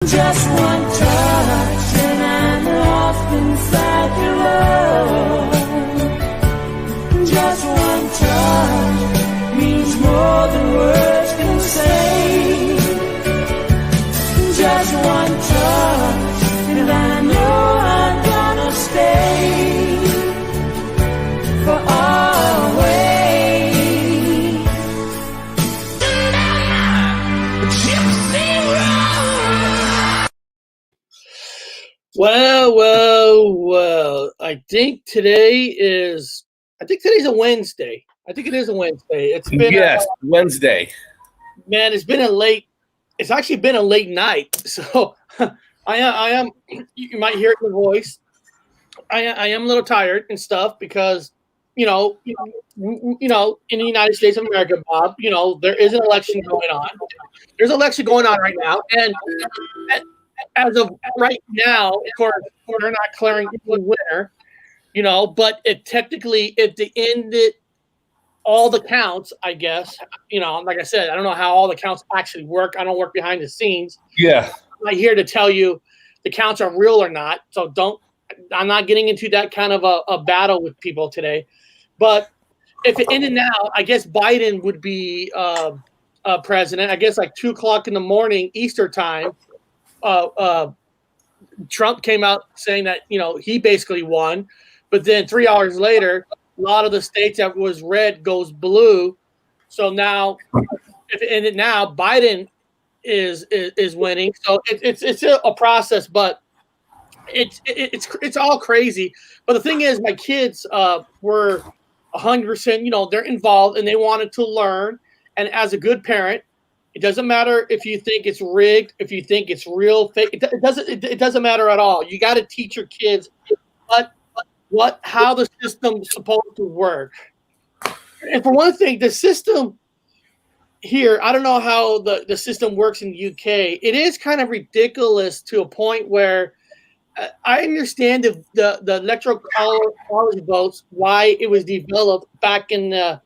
Just one touch and I'm lost inside your love. Just one touch means more than words can say. Just one touch and I know I'm gonna stay for always. Gypsy road. Well. I think today's a Wednesday. I think it is a Wednesday. It's been Wednesday. Man, it's actually been a late night. So I am. You might hear it in the voice. I am a little tired and stuff because in the United States of America, Bob, there is an election going on. There's an election going on right now, and as of right now, of course, we're not declaring the winner. But if they ended all the counts, I guess, like I said, I don't know how all the counts actually work. I don't work behind the scenes. Yeah. I'm not here to tell you the counts are real or not. So I'm not getting into that kind of a battle with people today. But if it ended now, I guess Biden would be president. I guess like 2:00 in the morning Eastern time. Trump came out saying that, he basically won. But then 3 hours later, a lot of the states that was red goes blue. So now, if it ended now, Biden is winning. So it's a process, but it's all crazy. But the thing is, my kids were 100%. They're involved and they wanted to learn. And as a good parent, it doesn't matter if you think it's rigged, if you think it's real, fake. It doesn't matter at all. You got to teach your kids how the system's supposed to work. And for one thing, the system here, I don't know how the system works in the UK. It is kind of ridiculous to a point where I understand the electoral college votes, why it was developed back in the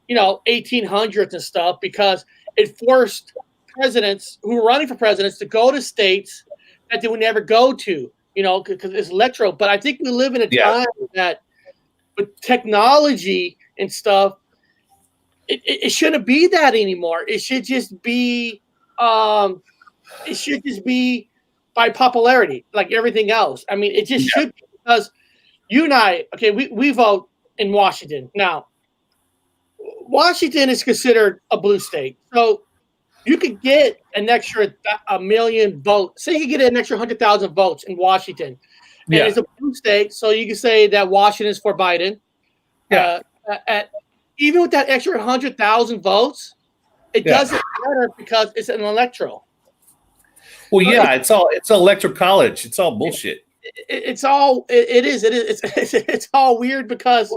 1800s and stuff, because it forced presidents who were running for presidents to go to states that they would never go to. Because it's electoral. But I think we live in a time that with technology and stuff, it shouldn't be that anymore. It should just be by popularity, like everything else. I mean, it just should be, because you and I, we vote in Washington. Now, Washington is considered a blue state. So you could get an extra 1 million votes. Say you get an extra 100,000 votes in Washington. And it's a blue state, so you can say that Washington is for Biden. Yeah. Even with that extra 100,000 votes, it doesn't matter because it's an electoral. Well, it's electoral college. It's all bullshit. It's all weird because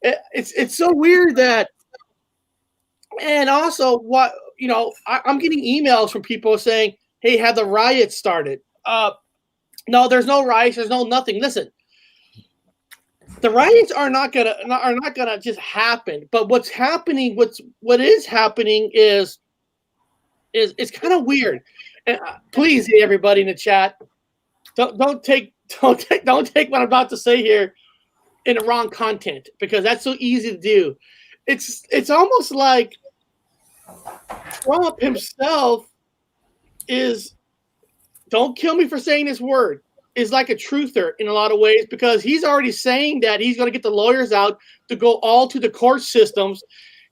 it's so weird that. And also, I'm getting emails from people saying, "Hey, have the riots started?" No, there's no riots. There's no nothing. Listen, the riots are not gonna just happen. But what is happening is it's kind of weird. And please, everybody in the chat, don't take what I'm about to say here in the wrong content, because that's so easy to do. It's almost like Trump himself is, don't kill me for saying this word, is like a truther in a lot of ways, because he's already saying that he's going to get the lawyers out to go all to the court systems.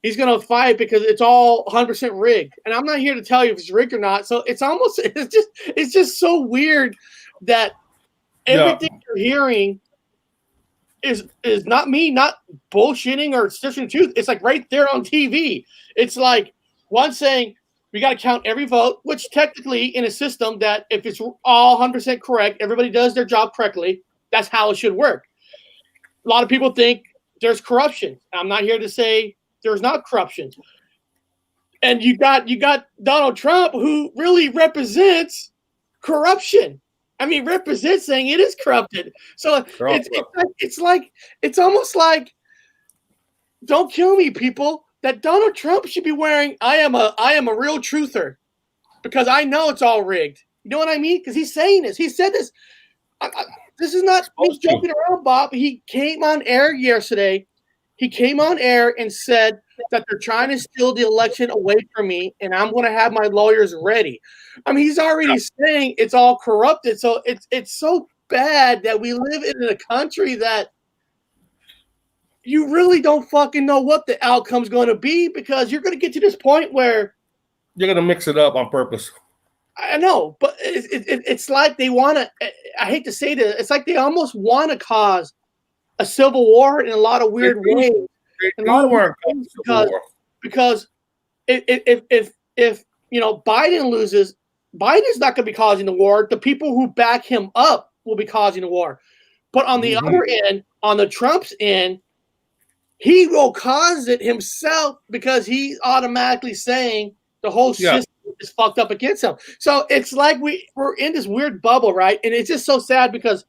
He's going to fight because it's all 100% rigged. And I'm not here to tell you if it's rigged or not. So it's just so weird that everything you're hearing is not me, not bullshitting or stitching truth. It's like right there on TV. It's like one saying we got to count every vote, which technically in a system that if it's all 100% correct, everybody does their job correctly, that's how it should work. A lot of people think there's corruption. I'm not here to say there's not corruption. And you got Donald Trump, who really represents corruption. I mean, represents saying it is corrupted. So it's almost like, don't kill me, people, that Donald Trump should be wearing, I am a real truther, because I know it's all rigged. You know what I mean? Because he's saying this. He said this. This is not me joking around, Bob. He came on air yesterday. He came on air and said that they're trying to steal the election away from me, and I'm going to have my lawyers ready. I mean, he's already saying it's all corrupted. So it's so bad that we live in a country that you really don't fucking know what the outcome's going to be, because you're going to get to this point where you're going to mix it up on purpose. I know, but it's like they want to. I hate to say this. It's like they almost want to cause a civil war in a lot of weird ways. Because if you know Biden loses, Biden's not going to be causing the war. The people who back him up will be causing the war. But on the other end, on the Trump's end, he will cause it himself because he's automatically saying the whole system is fucked up against him. So it's like we're in this weird bubble, right? And it's just so sad because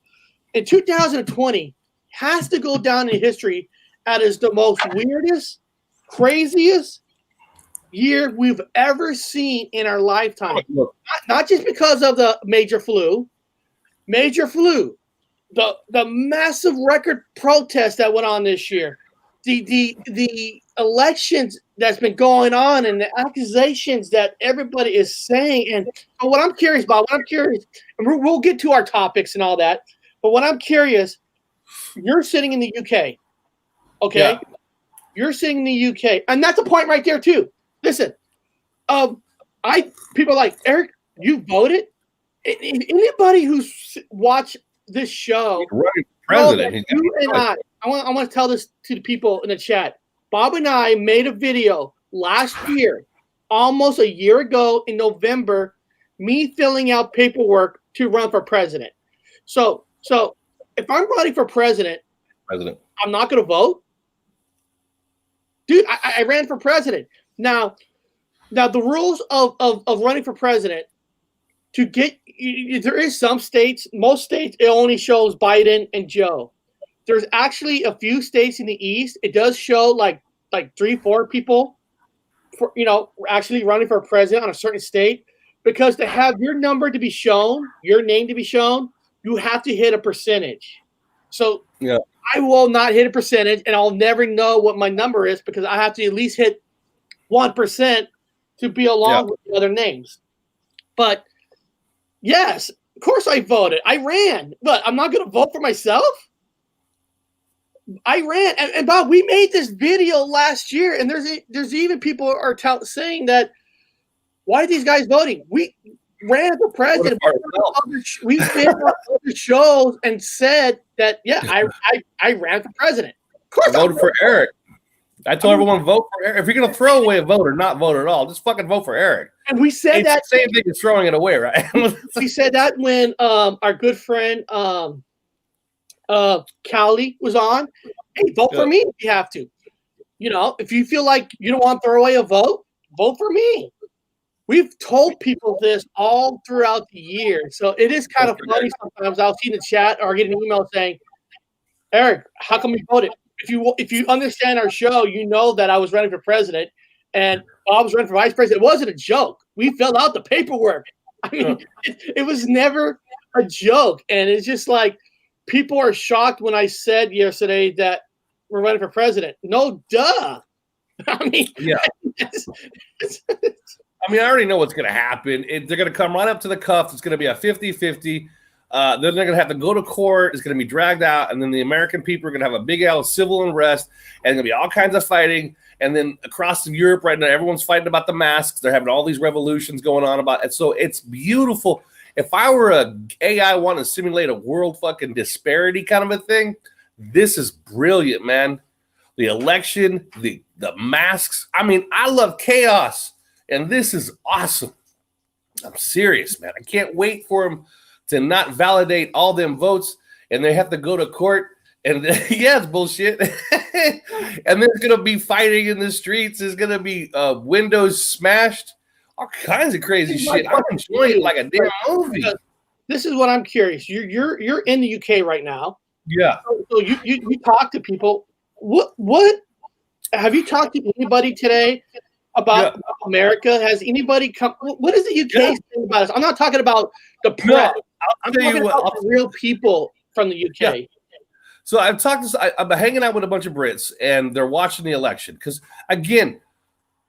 in 2020 has to go down in history as the most weirdest, craziest year we've ever seen in our lifetime. Not just because of the major flu, the massive record protest that went on this year, the elections that's been going on, and the accusations that everybody is saying. And what I'm curious about, and we'll get to our topics and all that, but what I'm curious, you're sitting in the UK, okay? Yeah. You're sitting in the UK, and that's a point right there too. Listen, people are like, Eric, you voted? Anybody who's watched this show, president, you and I want to tell this to the people in the chat. Bob and I made a video last year, almost a year ago in November, me filling out paperwork to run for president. So if I'm running for president, I'm not going to vote. Dude, I ran for president. Now the rules of running for president, to get, there is some states, most states, it only shows Biden and Joe. There's actually a few states in the East, it does show like 3-4 people, actually running for president on a certain state, because to have your number to be shown, your name to be shown, you have to hit a percentage. So yeah. I will not hit a percentage, and I'll never know what my number is because I have to at least hit 1% to be along with the other names. But yes, of course I voted. I ran, but I'm not going to vote for myself. I ran, and Bob, we made this video last year, and there's even people are saying that, why are these guys voting? We ran for president. We did other shows and said that, I ran for president. Of course, I voted for Eric. I told everyone vote for Eric. If you're gonna throw away a vote or not vote at all, just fucking vote for Eric. And we said it's that the same thing as throwing it away, right? We said that when our good friend Callie was on. Hey, vote for me if you have to. If you feel like you don't want to throw away a vote for me. We've told people this all throughout the year. So it is kind of funny sometimes. I'll see in the chat or get an email saying, Eric, how come you voted? If you understand our show, you know that I was running for president and Bob was running for vice president. It wasn't a joke. We filled out the paperwork. I mean, it was never a joke. And it's just like, people are shocked when I said yesterday that we're running for president. No, duh. I mean, yeah. I already know what's going to happen. They're going to come right up to the cuffs. It's going to be a 50-50. Then they're going to have to go to court. It's going to be dragged out. And then the American people are going to have a big civil unrest. And there's going to be all kinds of fighting. And then across Europe right now, everyone's fighting about the masks. They're having all these revolutions going on about it. So it's beautiful. If I were an AI wanting to simulate a world fucking disparity kind of a thing, this is brilliant, man. The election, the masks. I love chaos. And this is awesome. I'm serious, man. I can't wait for them to not validate all them votes, and they have to go to court. And it's bullshit. And there's going to be fighting in the streets. There's going to be windows smashed. All kinds of crazy shit. I'm enjoying it like a damn movie. This is what I'm curious. You're in the UK right now. Yeah. So you talk to people. What have you talked to anybody today about America? Has anybody come? What is the UK saying about us? I'm not talking about the press. No, I'm talking about the real people from the UK. Yeah. So I've talked to, I'm hanging out with a bunch of Brits, and they're watching the election. Because, again,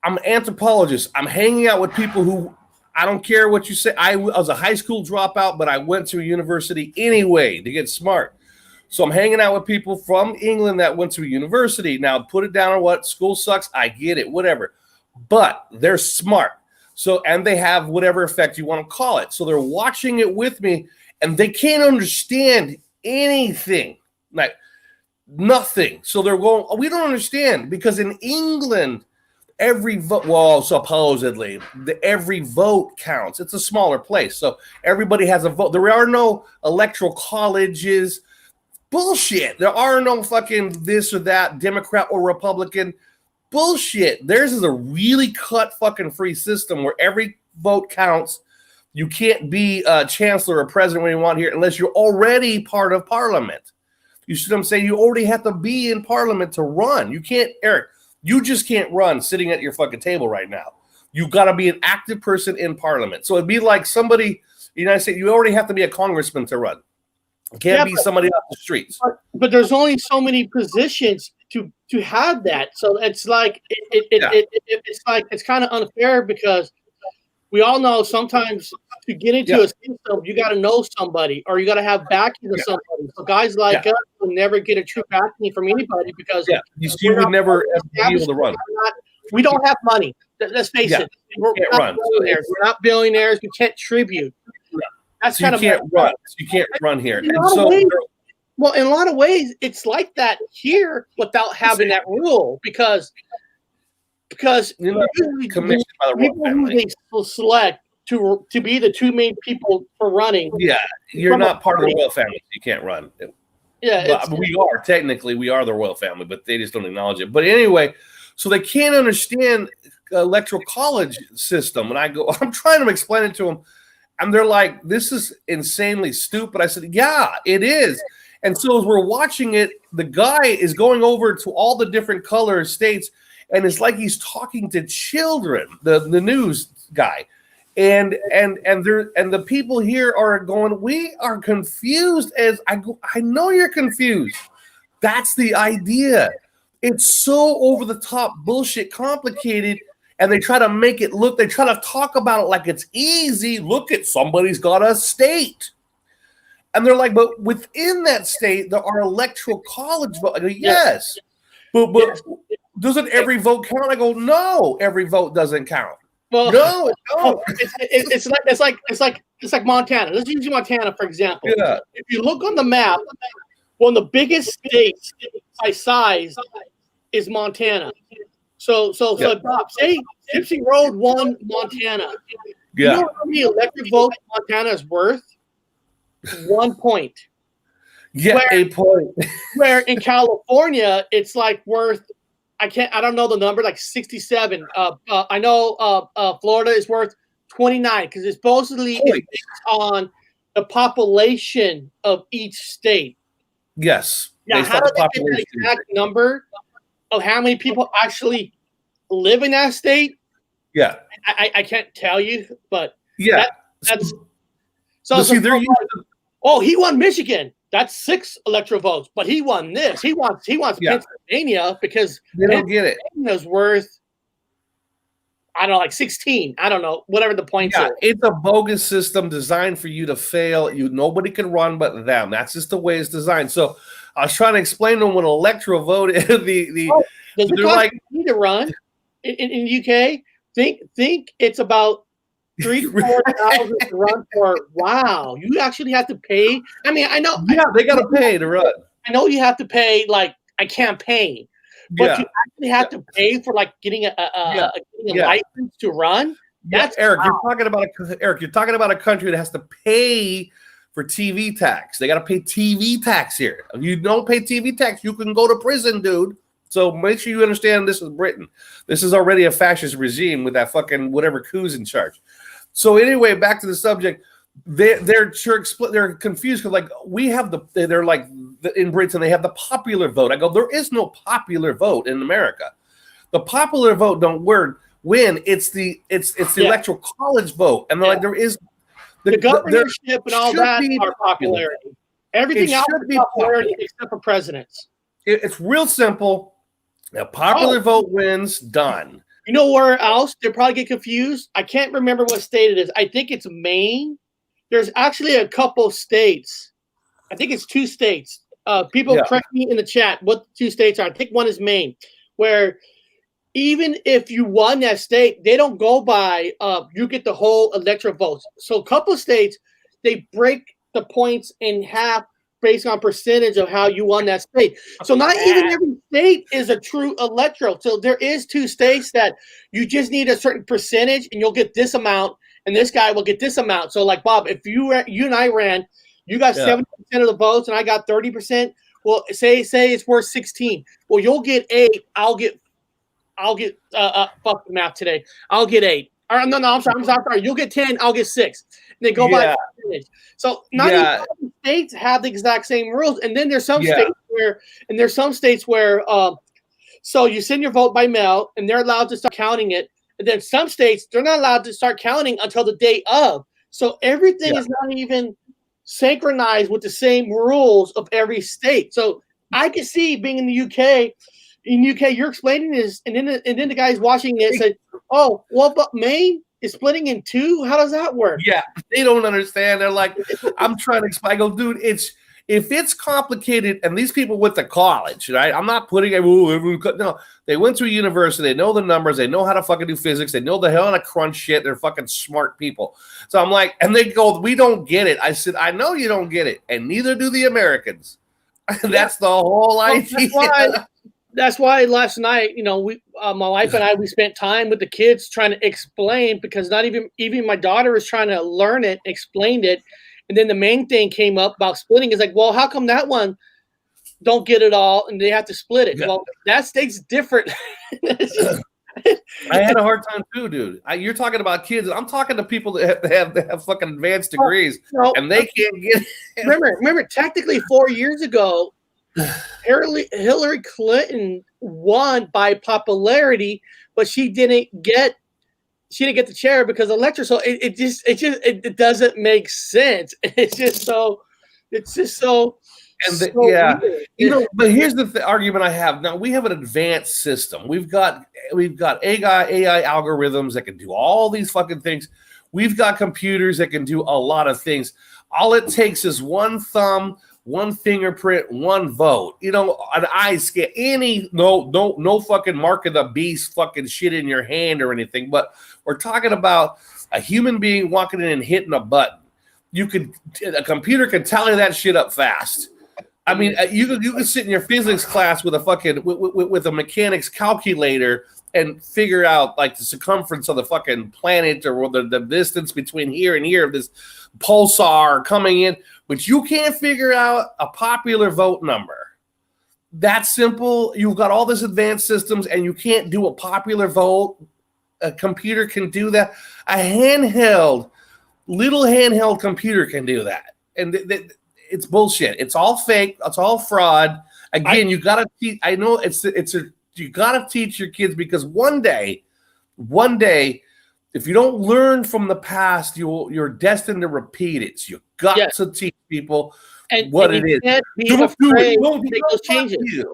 I'm an anthropologist. I'm hanging out with people who, I don't care what you say. I was a high school dropout, but I went to a university anyway to get smart. So I'm hanging out with people from England that went to a university. Now, put it down on what school sucks. I get it, whatever. But they're smart. So, and they have whatever effect you want to call it. So they're watching it with me, and they can't understand anything. Like nothing. So they're going, oh, we don't understand, because in England, every vote, well, supposedly, every vote counts. It's a smaller place. So everybody has a vote. There are no electoral colleges. Bullshit. There are no fucking this or that, Democrat or Republican. Bullshit. Theirs is a really cut fucking free system where every vote counts. You can't be a chancellor or president when you want here unless you're already part of parliament. You see what I'm saying? You already have to be in parliament to run. You can't, Eric, you just can't run sitting at your fucking table right now. You got to be an active person in parliament. So it'd be like somebody, United States, you already have to be a congressman to run. It can't be somebody off the streets. But there's only so many positions to have that. So it's like, it's like, it's kind of unfair, because we all know sometimes to get into a system, you got to know somebody, or you got to have backing of somebody. So guys like us will never get a true backing from anybody, because you would never be able to run. We don't have money. Let's face it. We're not billionaires. We're not billionaires. We can't tribute. That's so you can't run. You can't run here. In a lot of ways, it's like that here without having that rule, because you're not commissioned by the royal family. They will select to be the two main people for running. Yeah, you're not part of the royal family. You can't run. Yeah, but we are technically the royal family, but they just don't acknowledge it. But anyway, so they can't understand electoral college system, and I'm trying to explain it to them, and they're like, "This is insanely stupid." I said, "Yeah, it is." And so as we're watching it, the guy is going over to all the different color states, and it's like he's talking to children. The news guy. And the people here are going, we are confused. As I go, I know you're confused. That's the idea. It's so over the top bullshit complicated, and they try to make it look, they try to talk about it like it's easy. Look at, somebody's got a state. And they're like, but within that state, there are electoral college votes. I go, yes. But doesn't every vote count? I go, no, every vote doesn't count. Well, no, it's like Montana. Let's use Montana for example. Yeah. If you look on the map, one of the biggest states by size is Montana. So Bob, say Gypsy Road won Montana. Yeah. You know how many electric votes Montana is worth? 1 point. Yeah, a point. Where in California, it's like worth, I don't know the number, like 67. I know Florida is worth 29 because it's supposedly based on the population of each state. Yes. Now, how do they get that exact number of how many people actually live in that state? Yeah. I can't tell you, but yeah. That's so see, they're he won Michigan. That's 6 electoral votes, but he won this. He wants Pennsylvania because they don't get it. Pennsylvania's worth, I don't know, like 16. I don't know, whatever the point is. It's a bogus system designed for you to fail. Nobody can run but them. That's just the way it's designed. So I was trying to explain to them what an electoral vote is. Does it cost you to run in UK? Think it's about 3,000-4,000 to run for. Wow, you actually have to pay. I mean, I know. Yeah, they got to pay to run. I know you have to pay like a campaign, but you actually have to pay for like getting a license to run. That's Eric. You're talking about a country that has to pay for TV tax. They got to pay TV tax here. If you don't pay TV tax, you can go to prison, dude. So make sure you understand this is Britain. This is already a fascist regime with that fucking whatever coup's in charge. So anyway, back to the subject. They're confused because like we have they're like in Britain they have the popular vote. I go, there is no popular vote in America. The popular vote don't work win. It's the electoral college vote, and they're like, there is the governorship and all that are popularity. Everything else is popularity except for presidents. It's real simple. A popular vote wins. Done. You know where else they probably get confused? I can't remember what state it is. I think it's Maine. There's actually a couple states. I think it's 2 states. People correct me in the chat what the 2 states are. I think one is Maine, where even if you won that state, they don't go by you get the whole electoral votes. So a couple of states, they break the points in half based on percentage of how you won that state. So not even every state is a true electoral. So there is 2 states that you just need a certain percentage and you'll get this amount and this guy will get this amount. So like Bob, if you and I ran, you got 70% of the votes and I got 30%. Well, say it's worth 16. Well, you'll get 8. I'll get fuck the math today. I'll get 8. Or no, I'm sorry. You'll get 10. I'll get 6. And they go by percentage. So not even states have the exact same rules. And then there's some states where, so you send your vote by mail and they're allowed to start counting it. And then some states, they're not allowed to start counting until the day of. So everything is not even synchronized with the same rules of every state. So I can see being in the UK. In UK, you're explaining this, and then the guys watching it said, "Oh, well, but Maine is splitting in 2. How does that work?" Yeah, they don't understand. They're like, "I'm trying to explain." I go, "Dude, if it's complicated." And these people went to college, right? I'm not putting no. They went to a university. They know the numbers. They know how to fucking do physics. They know the hell how to crunch shit. They're fucking smart people. So I'm like, and they go, "We don't get it." I said, "I know you don't get it, and neither do the Americans." That's the whole idea. That's why last night, we, my wife and I, we spent time with the kids trying to explain, because not even my daughter was trying to learn it, explained it. And then the main thing came up about splitting. Is like, well, how come that one don't get it all and they have to split it? Yeah. Well, that state's different. I had a hard time too, dude. You're talking about kids. I'm talking to people that have fucking advanced degrees, and they can't get it. Remember, technically 4 years ago, Hillary Clinton won by popularity, but she didn't get the chair because of electoral. So it doesn't make sense. It's just so. Weird. But here's the argument I have. Now we have an advanced system. We've got AI algorithms that can do all these fucking things. We've got computers that can do a lot of things. All it takes is one thumb, one fingerprint, one vote. An eye scan. No fucking mark of the beast fucking shit in your hand or anything. But we're talking about a human being walking in and hitting a button. A computer can tally that shit up fast. I mean, you could sit in your physics class with a fucking with a mechanics calculator and figure out like the circumference of the fucking planet or the distance between here and here of this pulsar coming in, but you can't figure out a popular vote number. That's simple. You've got all this advanced systems and you can't do a popular vote. A computer can do that. A little handheld computer can do that. And it's bullshit. It's all fake. It's all fraud. Again, you got to teach. I know you got to teach your kids, because one day, if you don't learn from the past, you're destined to repeat it. So you got to teach people what it is. Don't make those changes.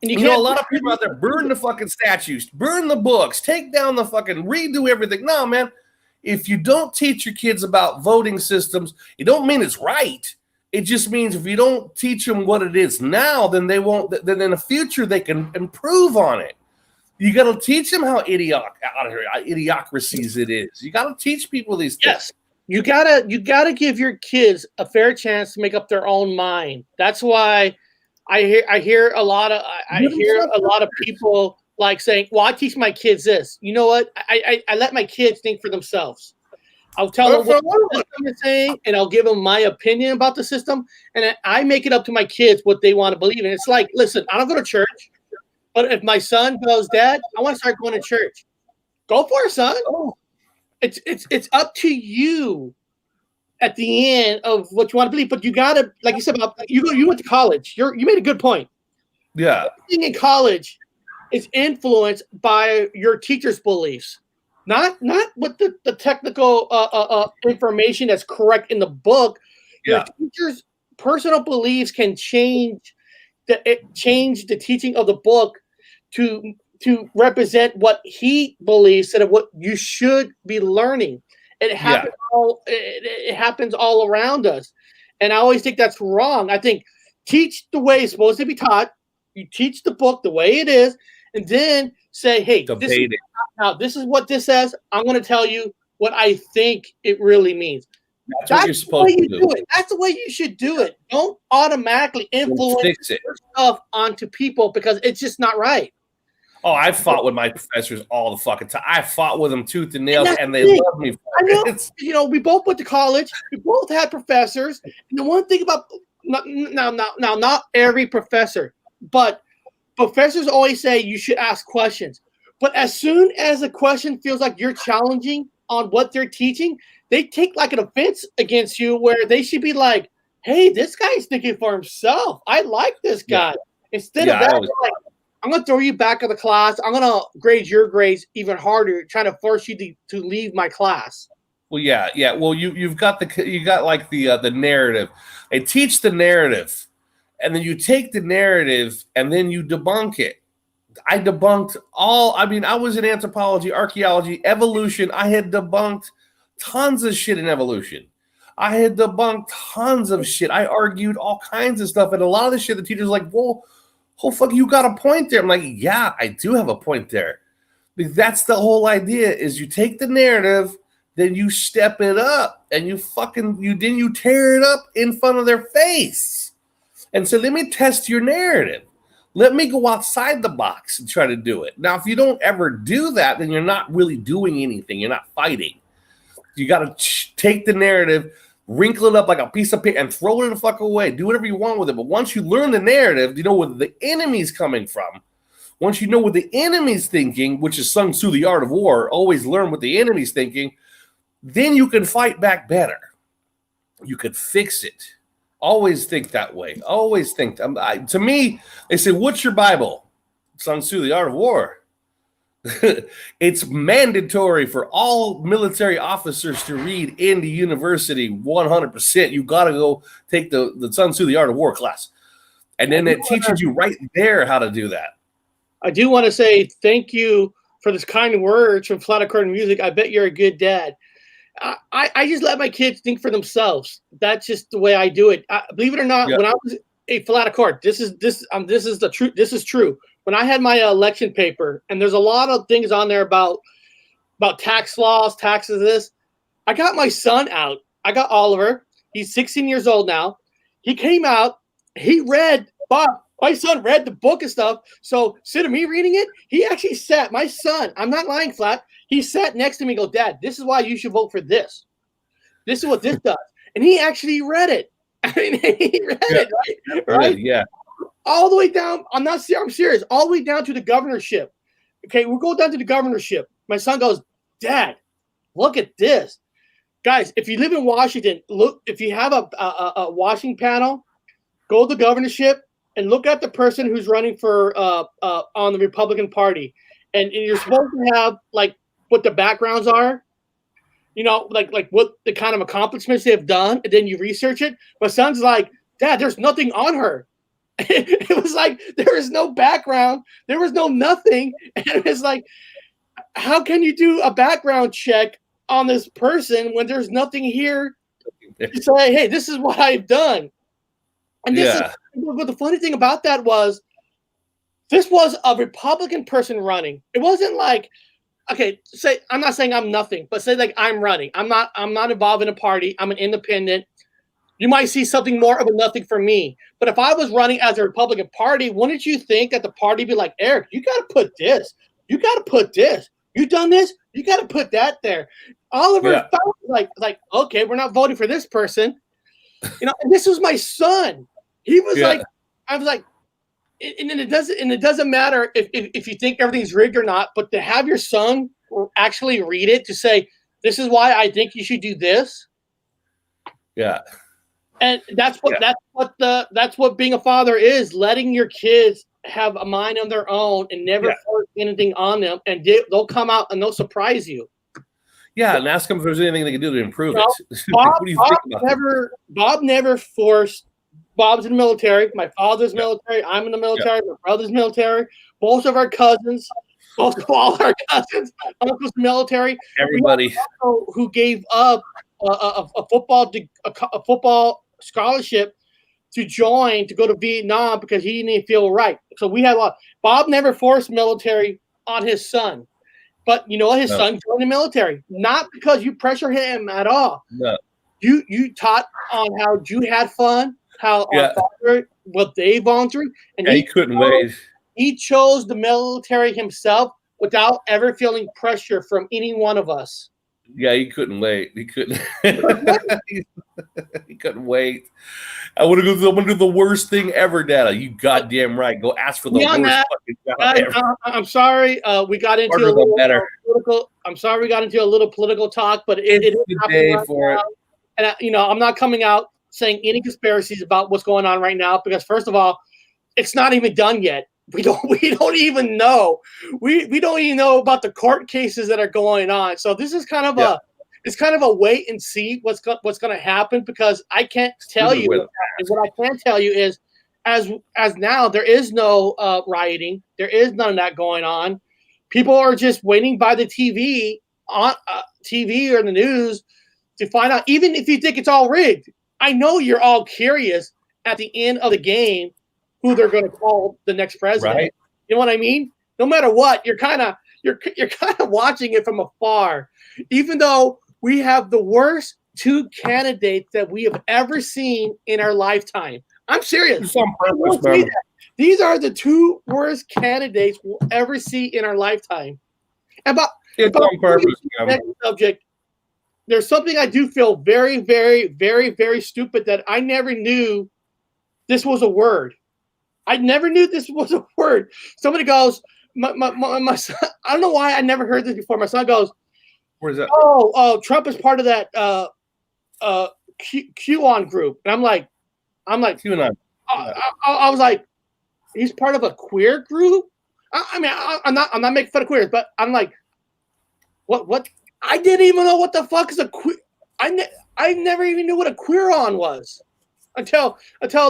A lot of people out there burn the fucking statues, burn the books, take down the fucking, redo everything. No, man. If you don't teach your kids about voting systems, it don't mean it's right. It just means if you don't teach them what it is now, then they won't. Then in the future they can improve on it. You got to teach them how idiocracies it is. You got to teach people these things. Yes, you gotta give your kids a fair chance to make up their own mind. That's why I hear a lot of people like saying, "Well, I teach my kids this." You know what? I let my kids think for themselves. I'll tell them what the system is saying, and I'll give them my opinion about the system, and I make it up to my kids what they want to believe in. It's like, listen, I don't go to church, but if my son goes, "Dad, I want to start going to church," go for it, son. Oh. It's up to you at the end of what you want to believe, but you gotta, like you said, you went to college. You made a good point. Yeah, everything in college is influenced by your teacher's beliefs, not what the technical information that's correct in the book. Your teacher's personal beliefs can change the teaching of the book to represent what he believes instead of what you should be learning. It happens it happens all around us, and I always think that's wrong. I think teach the way it's supposed to be taught. You teach the book the way it is, and then say, "Hey, this is what this says. I'm going to tell you what I think it really means." That's what you're supposed to do. That's the way you should do it. Don't automatically influence your stuff onto people because it's just not right. Oh, I fought with my professors all the fucking time. I fought with them tooth and nail, and they love me. I know. You know, we both went to college. We both had professors. And the one thing about not every professor, but professors always say you should ask questions. But as soon as a question feels like you're challenging on what they're teaching, they take like an offense against you where they should be like, hey, this guy's thinking for himself. I like this guy. Instead of that, like, I'm going to throw you back in the class. I'm going to grade your grades even harder, trying to force you to leave my class. Well, yeah. Well, you got like the narrative. They teach the narrative, and then you take the narrative and then you debunk it. I debunked I was in anthropology, archaeology, evolution. I had debunked tons of shit in evolution. I had debunked tons of shit. I argued all kinds of stuff. And a lot of the shit, the teacher's like, whoa, fuck, you got a point there. I'm like, yeah, I do have a point there. That's the whole idea is you take the narrative, then you step it up and you tear it up in front of their face. And so let me test your narrative. Let me go outside the box and try to do it. Now, if you don't ever do that, then you're not really doing anything. You're not fighting. You got to take the narrative, wrinkle it up like a piece of paper, and throw it the fuck away. Do whatever you want with it. But once you learn the narrative, you know where the enemy's coming from. Once you know what the enemy's thinking, which is Sun Tzu, the art of war, always learn what the enemy's thinking, then you can fight back better. You could fix it. Always think that way. Always think. To me, they say, what's your Bible? Sun Tzu, the art of war. It's mandatory for all military officers to read in the university 100%. You got to go take the Sun Tzu, the art of war class. And then it teaches you right there how to do that. I do want to say thank you for this kind words from Flat Accord Music. I bet you're a good dad. I just let my kids think for themselves. That's just the way I do it. Believe it or not, when I was a Flat Accord, this is the truth. This is true. When I had my election paper, and there's a lot of things on there about tax laws, taxes, this. I got my son out. I got Oliver. He's 16 years old now. He came out. He read, Bob, my son read the book and stuff. So instead of me reading it, he actually sat, my son, I'm not lying, Flat. He sat next to me and go, Dad, this is why you should vote for this. This is what this does. And he actually read it. I mean, he read it, right? Yeah. All the way down. I'm serious. All the way down to the governorship. Okay, we'll go down to the governorship. My son goes, Dad, look at this. Guys, if you live in Washington, look, if you have a washing panel, go to the governorship and look at the person who's running for on the Republican Party. And you're supposed to have like what the backgrounds are, you know, like what the kind of accomplishments they've done, and then you research it. My son's like, Dad, there's nothing on her. It was like there is no background, there was no nothing, and it was like, how can you do a background check on this person when there's nothing here to say, hey, this is what I've done? And this is but the funny thing about that was this was a Republican person running. It wasn't like, okay, say I'm not saying I'm nothing, but say like I'm running. I'm not involved in a party. I'm an independent. You might see something more of a nothing for me. But if I was running as a Republican Party, wouldn't you think that the party be like, Eric, you got to put this. You got to put this. You done this? You got to put that there. Oliver felt like, okay, we're not voting for this person. You know, and this was my son. He was like, I was like, and it doesn't matter if you think everything's rigged or not, but to have your son actually read it to say, this is why I think you should do this. Yeah. And that's what being a father is, letting your kids have a mind of their own and never Yeah. force anything on them, and they'll come out and they'll surprise you. Yeah, and ask them if there's anything they can do to improve No, it. Bob, What do you think about that? Bob never forced. Bob's in the military. My father's military. I'm in the military. My brother's military. Both of our cousins, both of all our cousins, uncles military. Everybody Who gave up a football scholarship to join to go to Vietnam because he didn't feel right. So we had a lot. Bob never forced military on his son, but you know what? His son joined the military not because you pressure him at all. No. You taught on how you had fun, how our father, what they volunteered, and he couldn't wait. He chose the military himself without ever feeling pressure from any one of us. Yeah, he couldn't wait. He couldn't. He couldn't wait. I want to go. I'm gonna do the worst thing ever, Dad. You goddamn right. Go ask for the worst fucking job ever. I'm sorry. We got into a little political. I'm sorry we got into a little political talk, but it is happening right now. And I'm not coming out saying any conspiracies about what's going on right now because first of all, it's not even done yet. We don't even know. We don't even know about the court cases that are going on. So this is kind of a wait and see what's going to happen because I can't tell you. What I can tell you is, as now there is no rioting. There is none of that going on. People are just waiting by the TV on TV or the news to find out. Even if you think it's all rigged, I know you're all curious at the end of the game who they're going to call the next president. Right. You know what I mean? No matter what, you're kind of watching it from afar, even though we have the worst two candidates that we have ever seen in our lifetime. I'm serious. These are the two worst candidates we'll ever see in our lifetime. About on purpose. Next subject. There's something I do feel very, very, very, very stupid that I never knew this was a word. I never knew this was a word. Somebody goes, my son, I don't know why I never heard this before. My son goes, where's that? Oh, Trump is part of that QAnon group. And I'm like, QAnon. I was like, he's part of a queer group? I mean, I'm not making fun of queers, but I'm like, what? I didn't even know what the fuck is a queer. I never even knew what a QAnon was. Until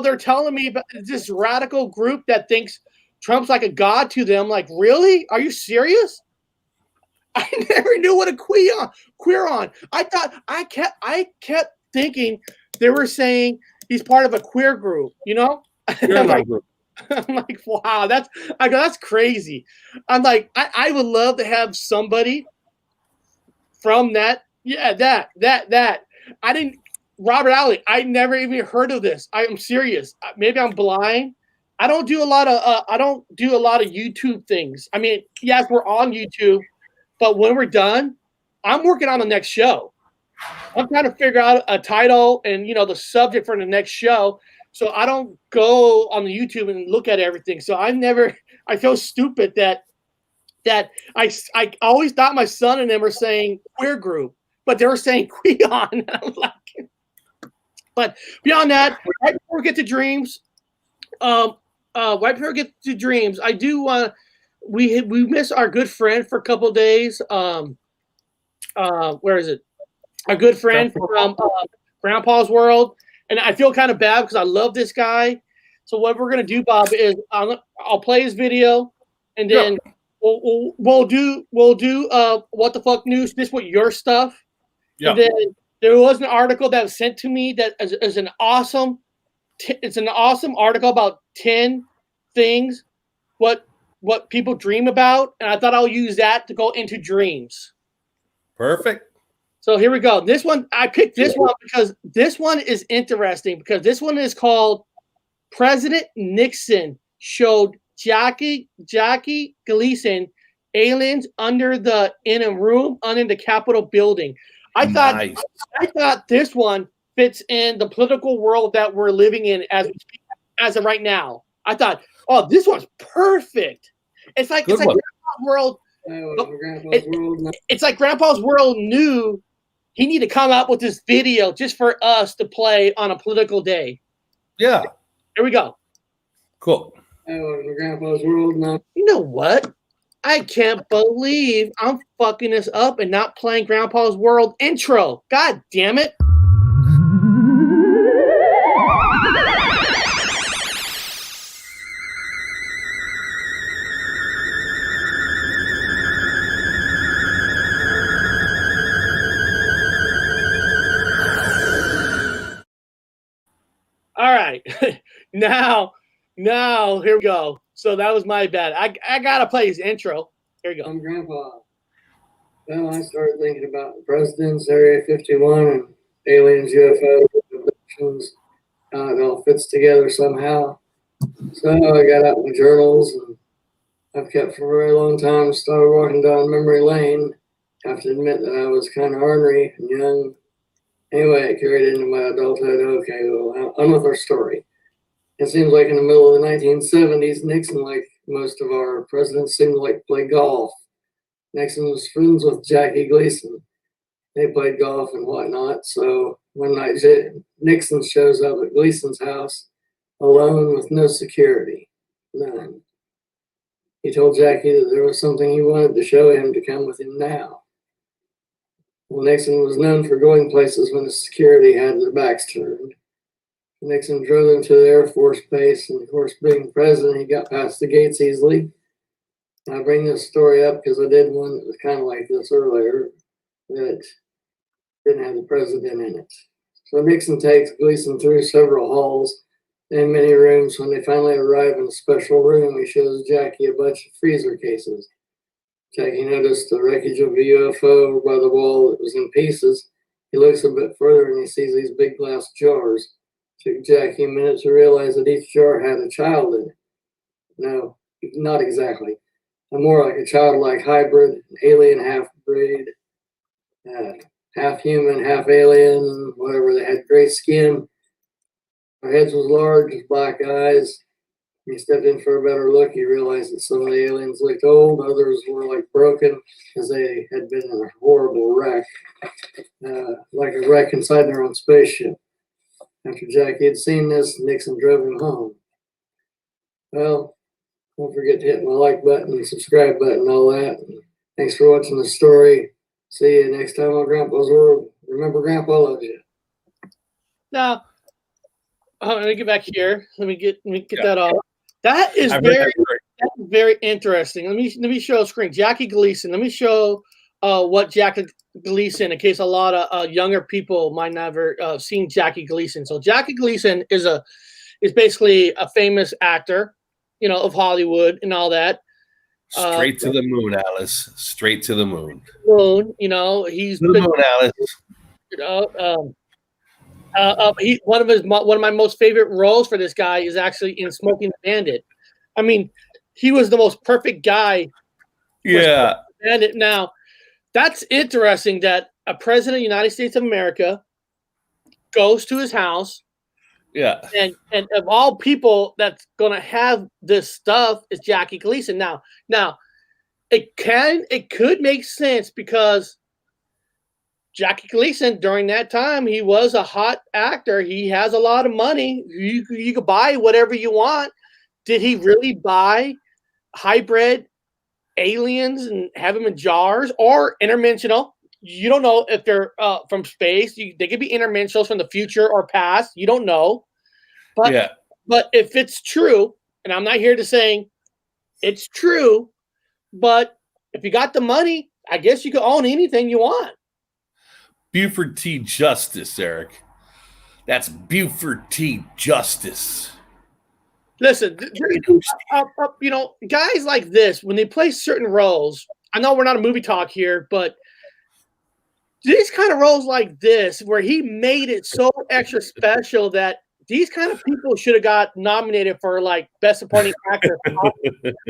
they're telling me about this radical group that thinks Trump's like a god to them. Like, really? Are you serious? I never knew what a QAnon. I kept thinking they were saying he's part of a queer group. You know? I'm like, wow, that's crazy. I'm like, I would love to have somebody from that. Yeah, that. I didn't. Robert Alley, I never even heard of this. I am serious. Maybe I'm blind. I don't do a lot of YouTube things. I mean, yes, we're on YouTube, but when we're done, I'm working on the next show. I'm trying to figure out a title and the subject for the next show. So I don't go on the YouTube and look at everything. So I feel stupid that I always thought my son and them were saying queer group, but they were saying QAnon. I'm like. But beyond that, right before we get to dreams, I do want we miss our good friend for a couple of days. Where is it? Our good friend from Grandpa's World, and I feel kind of bad because I love this guy. So what we're gonna do, Bob, is I'll play his video, and then we'll do what the fuck news. This with your stuff, and then. There was an article that was sent to me that is an awesome. It's an awesome article about 10 things what people dream about, and I thought I'll use that to go into dreams. Perfect. So here we go. This one I picked this one because this one is interesting because this one is called President Nixon showed Jackie Gleason aliens in a room under the Capitol building. I thought this one fits in the political world that we're living in as of right now. I thought, oh, this one's perfect. It's like Grandpa's World. It's like Grandpa's World knew he needed to come out with this video just for us to play on a political day. Yeah. Here we go. Cool. welcome to Grandpa's World. Now, You know what? I can't believe I'm fucking this up and not playing Grandpa's World intro. God damn it. All right. now, here we go. So that was my bad. I gotta play his intro. Here we go. I'm Grandpa. Well, I started thinking about the presidents, Area 51, and aliens, UFOs, abductions, how it all fits together somehow. So I got out my journals, and I've kept for a very long time. Started walking down memory lane. Have to admit that I was kind of ornery and young. Anyway, it carried into my adulthood. Okay, well, on with our story. It seems like in the middle of the 1970s, Nixon, like most of our presidents, seemed to like to play golf. Nixon was friends with Jackie Gleason. They played golf and whatnot. So one night, Nixon shows up at Gleason's house alone with no security, none. He told Jackie that there was something he wanted to show him to come with him now. Well, Nixon was known for going places when the security had their backs turned. Nixon drove them to the Air Force Base, and of course, being president, he got past the gates easily. I bring this story up because I did one that was kind of like this earlier that didn't have the president in it. So Nixon takes Gleason through several halls and many rooms. When they finally arrive in a special room, he shows Jackie a bunch of freezer cases. Jackie noticed the wreckage of a UFO over by the wall that was in pieces. He looks a bit further and he sees these big glass jars. It took Jackie a minute to realize that each jar had a child in it. No, not exactly. More like a childlike hybrid, an alien half-breed, half human, half alien, whatever. They had gray skin. Their heads was large, black eyes. When he stepped in for a better look, he realized that some of the aliens looked old, others were like broken, because they had been in a horrible wreck, like a wreck inside their own spaceship. After Jackie had seen this, Nixon drove him home. Well, don't forget to hit my like button and subscribe button and all that. And thanks for watching the story. See you next time on Grandpa's World. Remember, Grandpa loves you. Now, let me get back here. Let me get that off. That is very interesting. Let me show a screen. Jackie Gleason. Let me show what Jackie Gleason, in case a lot of younger people might never seen Jackie Gleason. So Jackie Gleason is basically a famous actor, of Hollywood and all that. Straight to the moon, Alice. Straight to the moon. He's to the moon, Alice. One of my most favorite roles for this guy is actually in Smoking the Bandit. I mean, he was the most perfect guy. Yeah. Bandit. Now, that's interesting that a president of the United States of America goes to his house. Yeah. And of all people that's gonna have this stuff is Jackie Gleason. Now it could make sense because Jackie Gleason, during that time, he was a hot actor. He has a lot of money. You could buy whatever you want. Did he really buy hybrid aliens and have them in jars or interdimensional? You don't know if they're from space. They could be interdimensionals from the future or past. You don't know. But if it's true, and I'm not here to say it's true, but if you got the money, I guess you could own anything you want. Buford T. Justice, Eric. That's Buford T. Justice. Listen, guys like this, when they play certain roles, I know we're not a movie talk here, but these kind of roles like this, where he made it so extra special that these kind of people should have got nominated for like best supporting actor.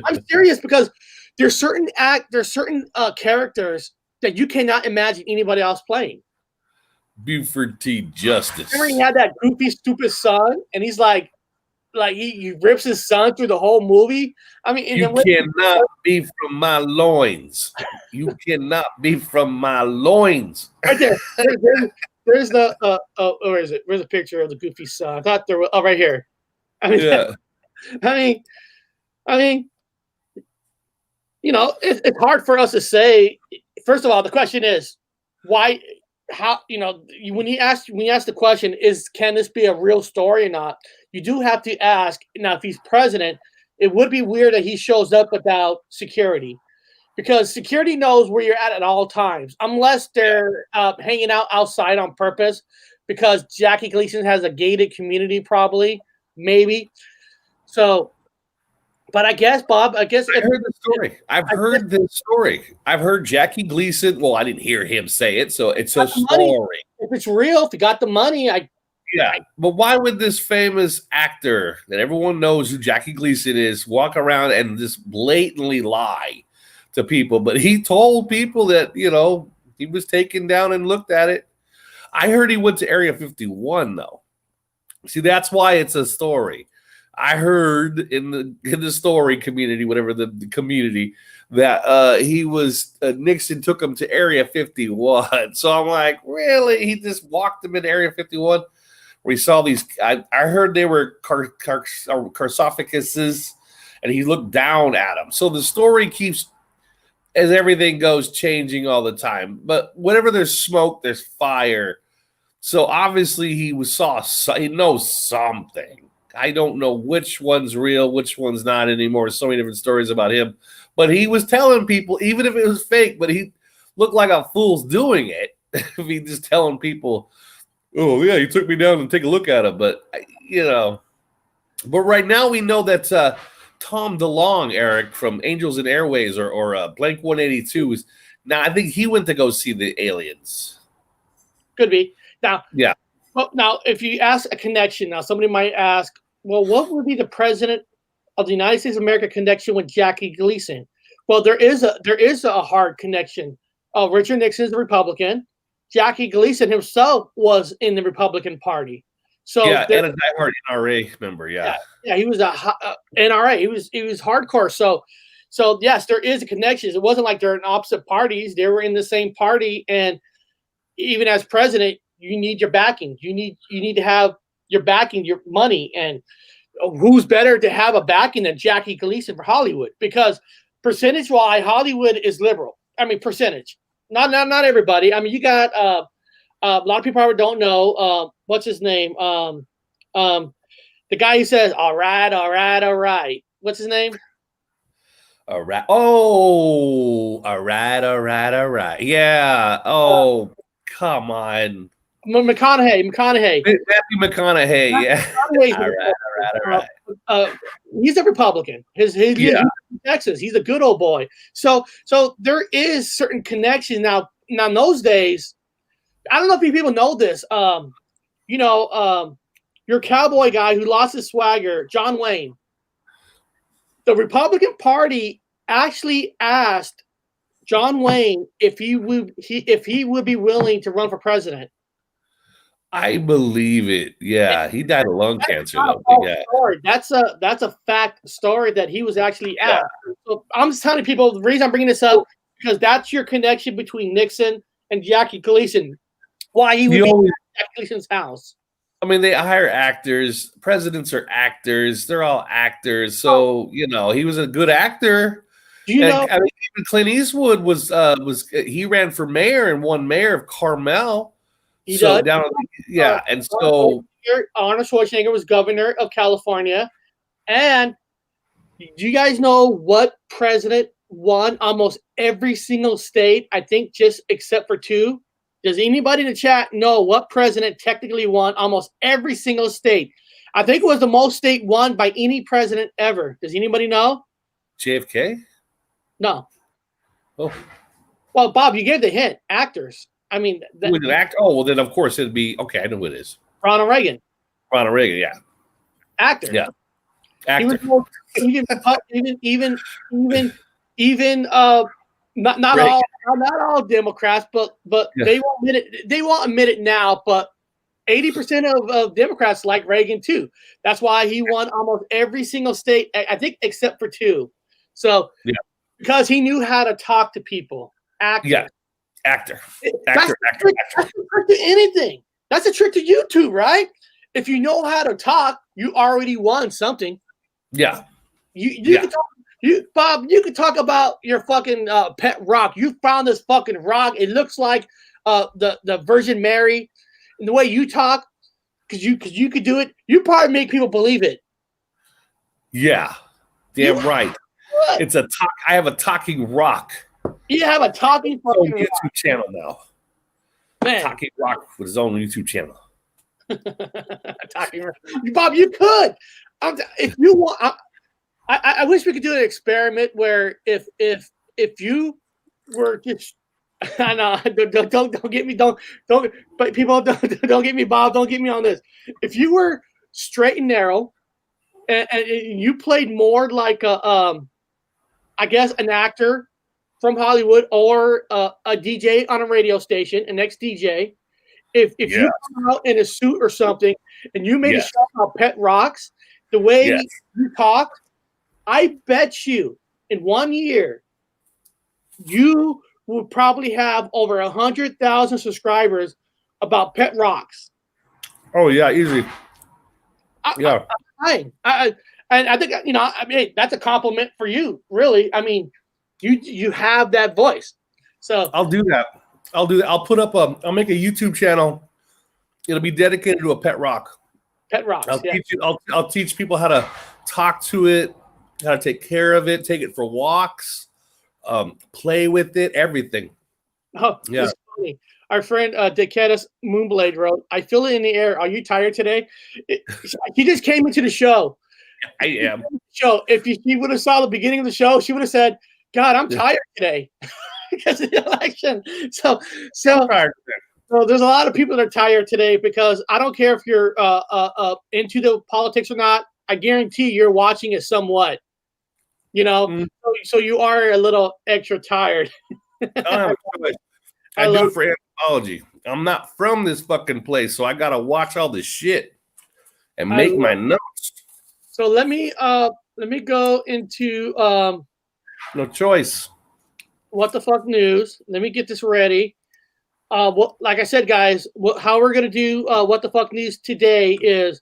I'm serious, because there's certain characters that you cannot imagine anybody else playing. Buford T. Justice. Remember he had that goofy, stupid son, and he's like he rips his son through the whole movie. I mean, you cannot be from my loins. You cannot be from my loins. Right there. There's the where is it? Where's the picture of the goofy son? I thought there was right here. I mean, I mean, it's hard for us to say. First of all, the question is why, how, when you ask the question can this be a real story or not? You do have to ask. Now, if he's president, it would be weird that he shows up without security, because security knows where you're at all times, unless they're hanging out outside on purpose, because Jackie Gleason has a gated community, probably, maybe. So, but I guess, Bob, I've heard the story. I've heard Jackie Gleason. Well, I didn't hear him say it, so it's a story. If it's real, if he got the money, but why would this famous actor that everyone knows who Jackie Gleason is walk around and just blatantly lie to people? But he told people that, he was taken down and looked at it. I heard he went to Area 51, though. See, that's why it's a story. I heard in the story community, whatever the community, that Nixon took him to Area 51. So I'm like, really? He just walked him into Area 51? We saw these. I heard they were sarcophaguses, and he looked down at them. So the story keeps, as everything goes, changing all the time. But whenever there's smoke, there's fire. So obviously he knows something. I don't know which one's real, which one's not anymore. So many different stories about him. But he was telling people, even if it was fake, but he looked like a fool's doing it. If he just telling people, oh, yeah, he took me down and take a look at him. But, but right now we know that Tom DeLonge, Eric, from Angels and Airways or Blank 182, now I think he went to go see the aliens. Could be. Now, yeah. Well, now, if you ask a connection, now somebody might ask, well, what would be the president of the United States of America connection with Jackie Gleason? Well, there is a hard connection. Richard Nixon is a Republican. Jackie Gleason himself was in the Republican Party. So and a diehard NRA member. Yeah, he was a NRA. He was hardcore. So yes, there is a connection. It wasn't like they're in opposite parties. They were in the same party, and even as president, you need your backing. You need to have your backing, your money, and who's better to have a backing than Jackie Gleason for Hollywood? Because percentage-wise, Hollywood is liberal. I mean, percentage. Not everybody. I mean, you got a lot of people probably don't know what's his name. The guy who says, "All right, all right, all right." What's his name? All right. Oh, all right, all right, all right. Yeah. Oh, come on. McConaughey. Matthew McConaughey. Yeah. All right. He's a Republican. He's in Texas. He's a good old boy. So there is certain connection now. Now in those days, I don't know if people know this. Your cowboy guy who lost his swagger, John Wayne. The Republican Party actually asked John Wayne if he would be willing to run for president. I believe it. Yeah, he died of lung cancer. Story. That's a fact story that he was actually asked. Yeah. So I'm just telling people the reason I'm bringing this up because that's your connection between Nixon and Jackie Gleason. Why he would be at Jackie Gleason's house. I mean, they hire actors. Presidents are actors. They're all actors. So he was a good actor. Even Clint Eastwood was he ran for mayor and won mayor of Carmel. And so Arnold Schwarzenegger was governor of California. And do you guys know what president won almost every single state? I think just except for 2. Does anybody in the chat know what president technically won almost every single state? I think it was the most state won by any president ever. Does anybody know? JFK? No. Oh. Well, Bob, you gave the hint. Actors. I mean, with an actor. Oh, well, then of course it'd be okay. I know who it is. Ronald Reagan. Yeah. Actor. Yeah. Actor. Even not all Democrats, but yeah. They won't admit it now. But 80% of Democrats like Reagan too. That's why he won almost every single state, I think, except for 2. So because he knew how to talk to people. Actor. Yeah. Actor. That's a trick to anything. That's a trick to YouTube, right? If you know how to talk, you already won something. Yeah. You can talk, Bob. You could talk about your fucking pet rock. You found this fucking rock. It looks like the Virgin Mary, and the way you talk, because you could do it. You probably make people believe it. Yeah, damn right. It's I have a talking rock. You have a talking fucking YouTube rock. channel now. Man. Talking rock with his own YouTube channel. Talking rock. Bob, you could. If you want. I wish we could do an experiment where if you were just, I know, don't get me, don't, but people don't get me, Bob, don't get me on this. If you were straight and narrow, and you played more like I guess an actor from Hollywood or a DJ on a radio station, an ex-DJ, if you come out in a suit or something and you made a show about pet rocks, the way you talked, I bet you in 1 year, you will probably have over 100,000 subscribers about pet rocks. Oh yeah, easy. I think, you know, I mean, that's a compliment for you, really. I mean, you have that voice. So I'll do that. I'll put up I'll make a YouTube channel. It'll be dedicated to a pet rock. Pet rocks. I'll teach people how to talk to it, how to take care of it, take it for walks, play with it, everything. Oh, yeah. Funny. Our friend Decatus Moonblade wrote, "I feel it in the air. Are you tired today?" He just came into the show. I am. Show. If she would have saw the beginning of the show, she would have said, "God, I'm tired today because of the election." So there's a lot of people that are tired today because I don't care if you're into the politics or not. I guarantee you're watching it somewhat. You know, so you are a little extra tired. I do it for anthropology. I'm not from this fucking place, so I gotta watch all this shit and make my notes. So let me go into no choice. What the fuck news? Let me get this ready. Like I said, guys, how we're gonna do what the fuck news today is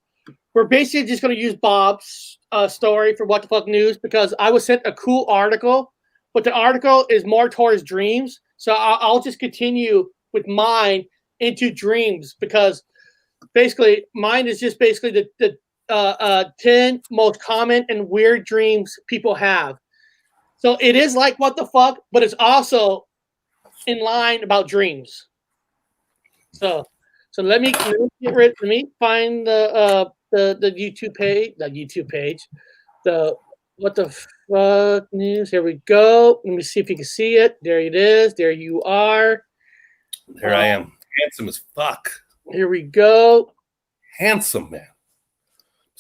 we're basically just gonna use Bob's story for what the fuck news because I was sent a cool article, but the article is more towards dreams. So I'll just continue with mine into dreams because basically mine is just basically the 10 most common and weird dreams people have. So it is like what the fuck, but it's also in line about dreams. So let me find the YouTube page, the what the fuck news. Here we go. Let me see if you can see it. There it is. There you are. There I am. Handsome as fuck. Here we go. Handsome, man.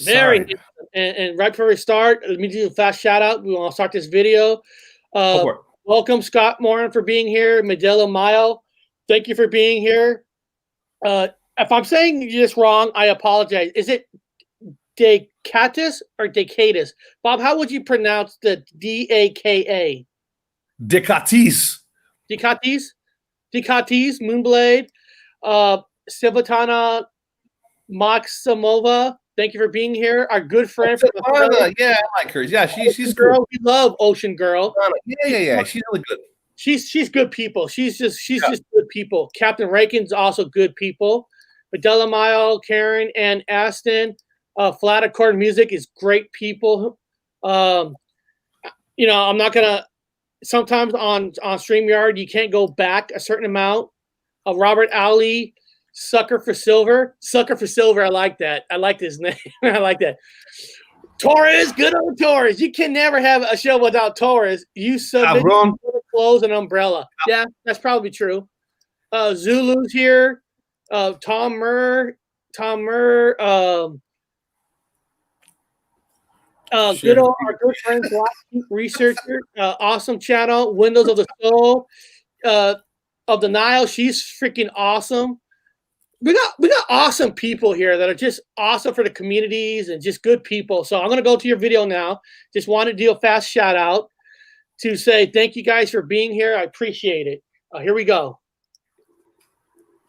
Very handsome. And right before we start, let me do a fast shout out. We want to start this video. Welcome, Scott Moran, for being here. Medela Mile, thank you for being here. If I'm saying this wrong, I apologize. Is it Decatus or Decatus? Bob, how would you pronounce the D-A-K-A? Decatis. Decatis? Decatis, Moonblade. Silvatana Maximova, thank you for being here. Our good friend. Yeah, I like her. Yeah, she's girl. good. We love Ocean Girl. Yeah. She's really good. She's good people. She's just good people. Captain Rankin's also good people. Medela Mile, Karen, and Aston. Flat Accord Music is great people. You know, I'm not gonna. Sometimes on StreamYard you can't go back a certain amount. Robert Ali, Sucker for Silver. I like that. I like his name. I like that. Torres, good old Torres. You can never have a show without Torres. You submit clothes and umbrella. Yeah, that's probably true. Zulu's here. Tom Murr. Good old our good friend Black Researcher, awesome channel. Windows of the Soul, of the Nile. She's freaking awesome. We got awesome people here that are just awesome for the communities and just good people. So I'm gonna go to your video now. Just want to do a fast shout out to say thank you guys for being here. I appreciate it. Here we go.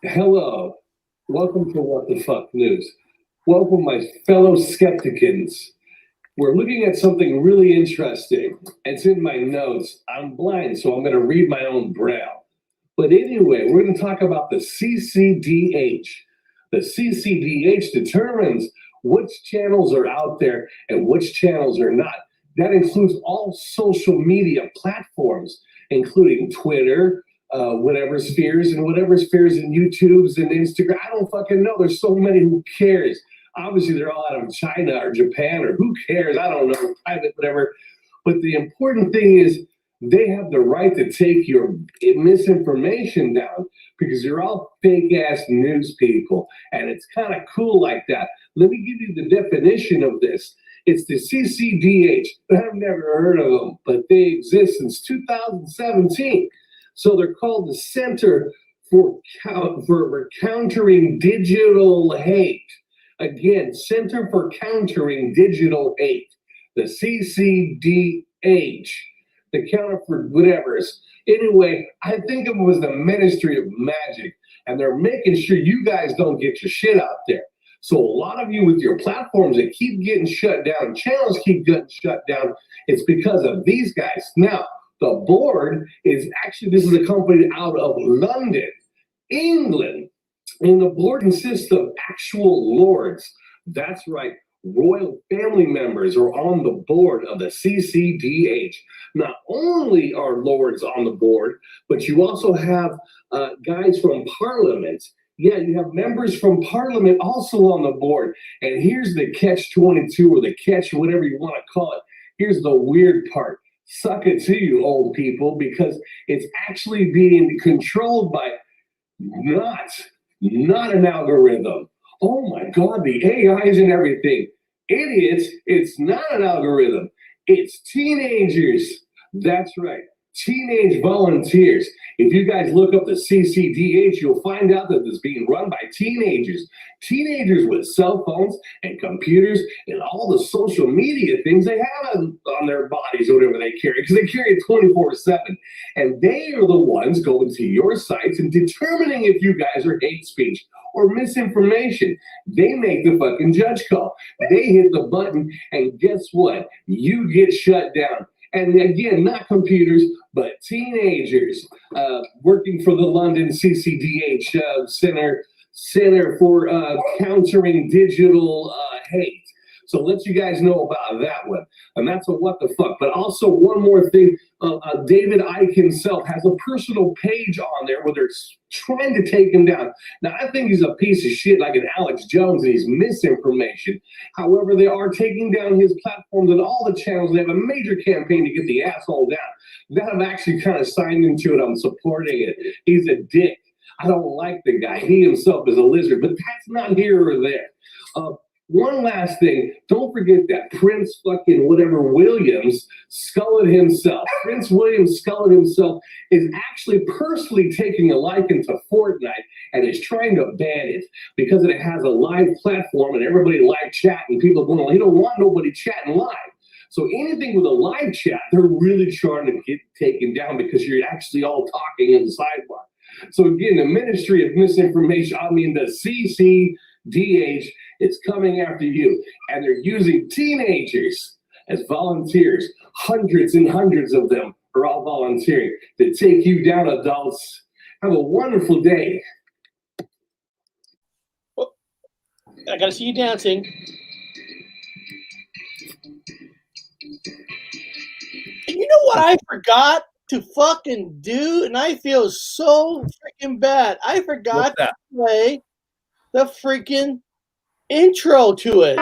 Hello, welcome to What the Fuck News. Welcome, my fellow skepticans. we're looking at something really interesting. It's in my notes. I'm blind, so I'm going to read my own braille. But anyway, we're going to talk about the CCDH. The CCDH determines which channels are out there and which channels are not. That includes all social media platforms, including Twitter, whatever spheres and YouTubes and Instagram. I don't fucking know. There's so many. Who cares? Obviously, they're all out of China or Japan or who cares? I don't know, private, whatever. But the important thing is they have the right to take your misinformation down because you're all fake-ass news people. And it's kind of cool like that. Let me give you the definition of this. It's the CCDH. I've never heard of them, but they exist since 2017. So they're called the Center for Countering Digital Hate. Again, Center for Countering Digital Hate, the CCDH, the counter for whatever's. Anyway, I think it was the Ministry of Magic, and they're making sure you guys don't get your shit out there. So a lot of you with your platforms that keep getting shut down, channels keep getting shut down, it's because of these guys. Now, the board is actually, this is a company out of London, England. And the board consists of actual lords. That's right. Royal family members are on the board of the CCDH. Not only are lords on the board, but you also have guys from Parliament. Yeah, you have members from Parliament also on the board. And here's the catch-22 or the catch, whatever you want to call it. Here's the weird part. Suck it to you, old people, because it's actually being controlled by not an algorithm. Oh my God, the AIs and everything. Idiots, it's not an algorithm. It's teenagers. That's right. Teenage volunteers. If you guys look up the CCDH, you'll find out that it's being run by teenagers. Teenagers with cell phones and computers and all the social media things they have on their bodies or whatever they carry, because they carry it 24/7. And they are the ones going to your sites and determining if you guys are hate speech or misinformation. They make the fucking judge call. They hit the button, and guess what? You get shut down. And again, not computers, but teenagers working for the London CCDH Center for Countering Digital Hate. So let you guys know about that one. And that's a what the fuck. But also one more thing, David Icke himself has a personal page on there where they're trying to take him down. Now, I think he's a piece of shit like an Alex Jones and he's misinformation. However, they are taking down his platforms and all the channels. They have a major campaign to get the asshole down. That I've actually kind of signed into it. I'm supporting it. He's a dick. I don't like the guy. He himself is a lizard, but that's not here or there. One last thing, don't forget that Prince fucking whatever Williams Scullin himself, Prince William Scullin himself is actually personally taking a liking to Fortnite and is trying to ban it because it has a live platform and everybody live chat and people are going, he don't want nobody chatting live. So anything with a live chat, they're really trying to get taken down because you're actually all talking in the sidebar. So again, the Ministry of Misinformation, the CCDH, it's coming after you. And they're using teenagers as volunteers. Hundreds and hundreds of them are all volunteering to take you down, adults. Have a wonderful day. Well, I gotta see you dancing. And you know what I forgot to fucking do? And I feel so freaking bad. I forgot to play the freaking intro to it.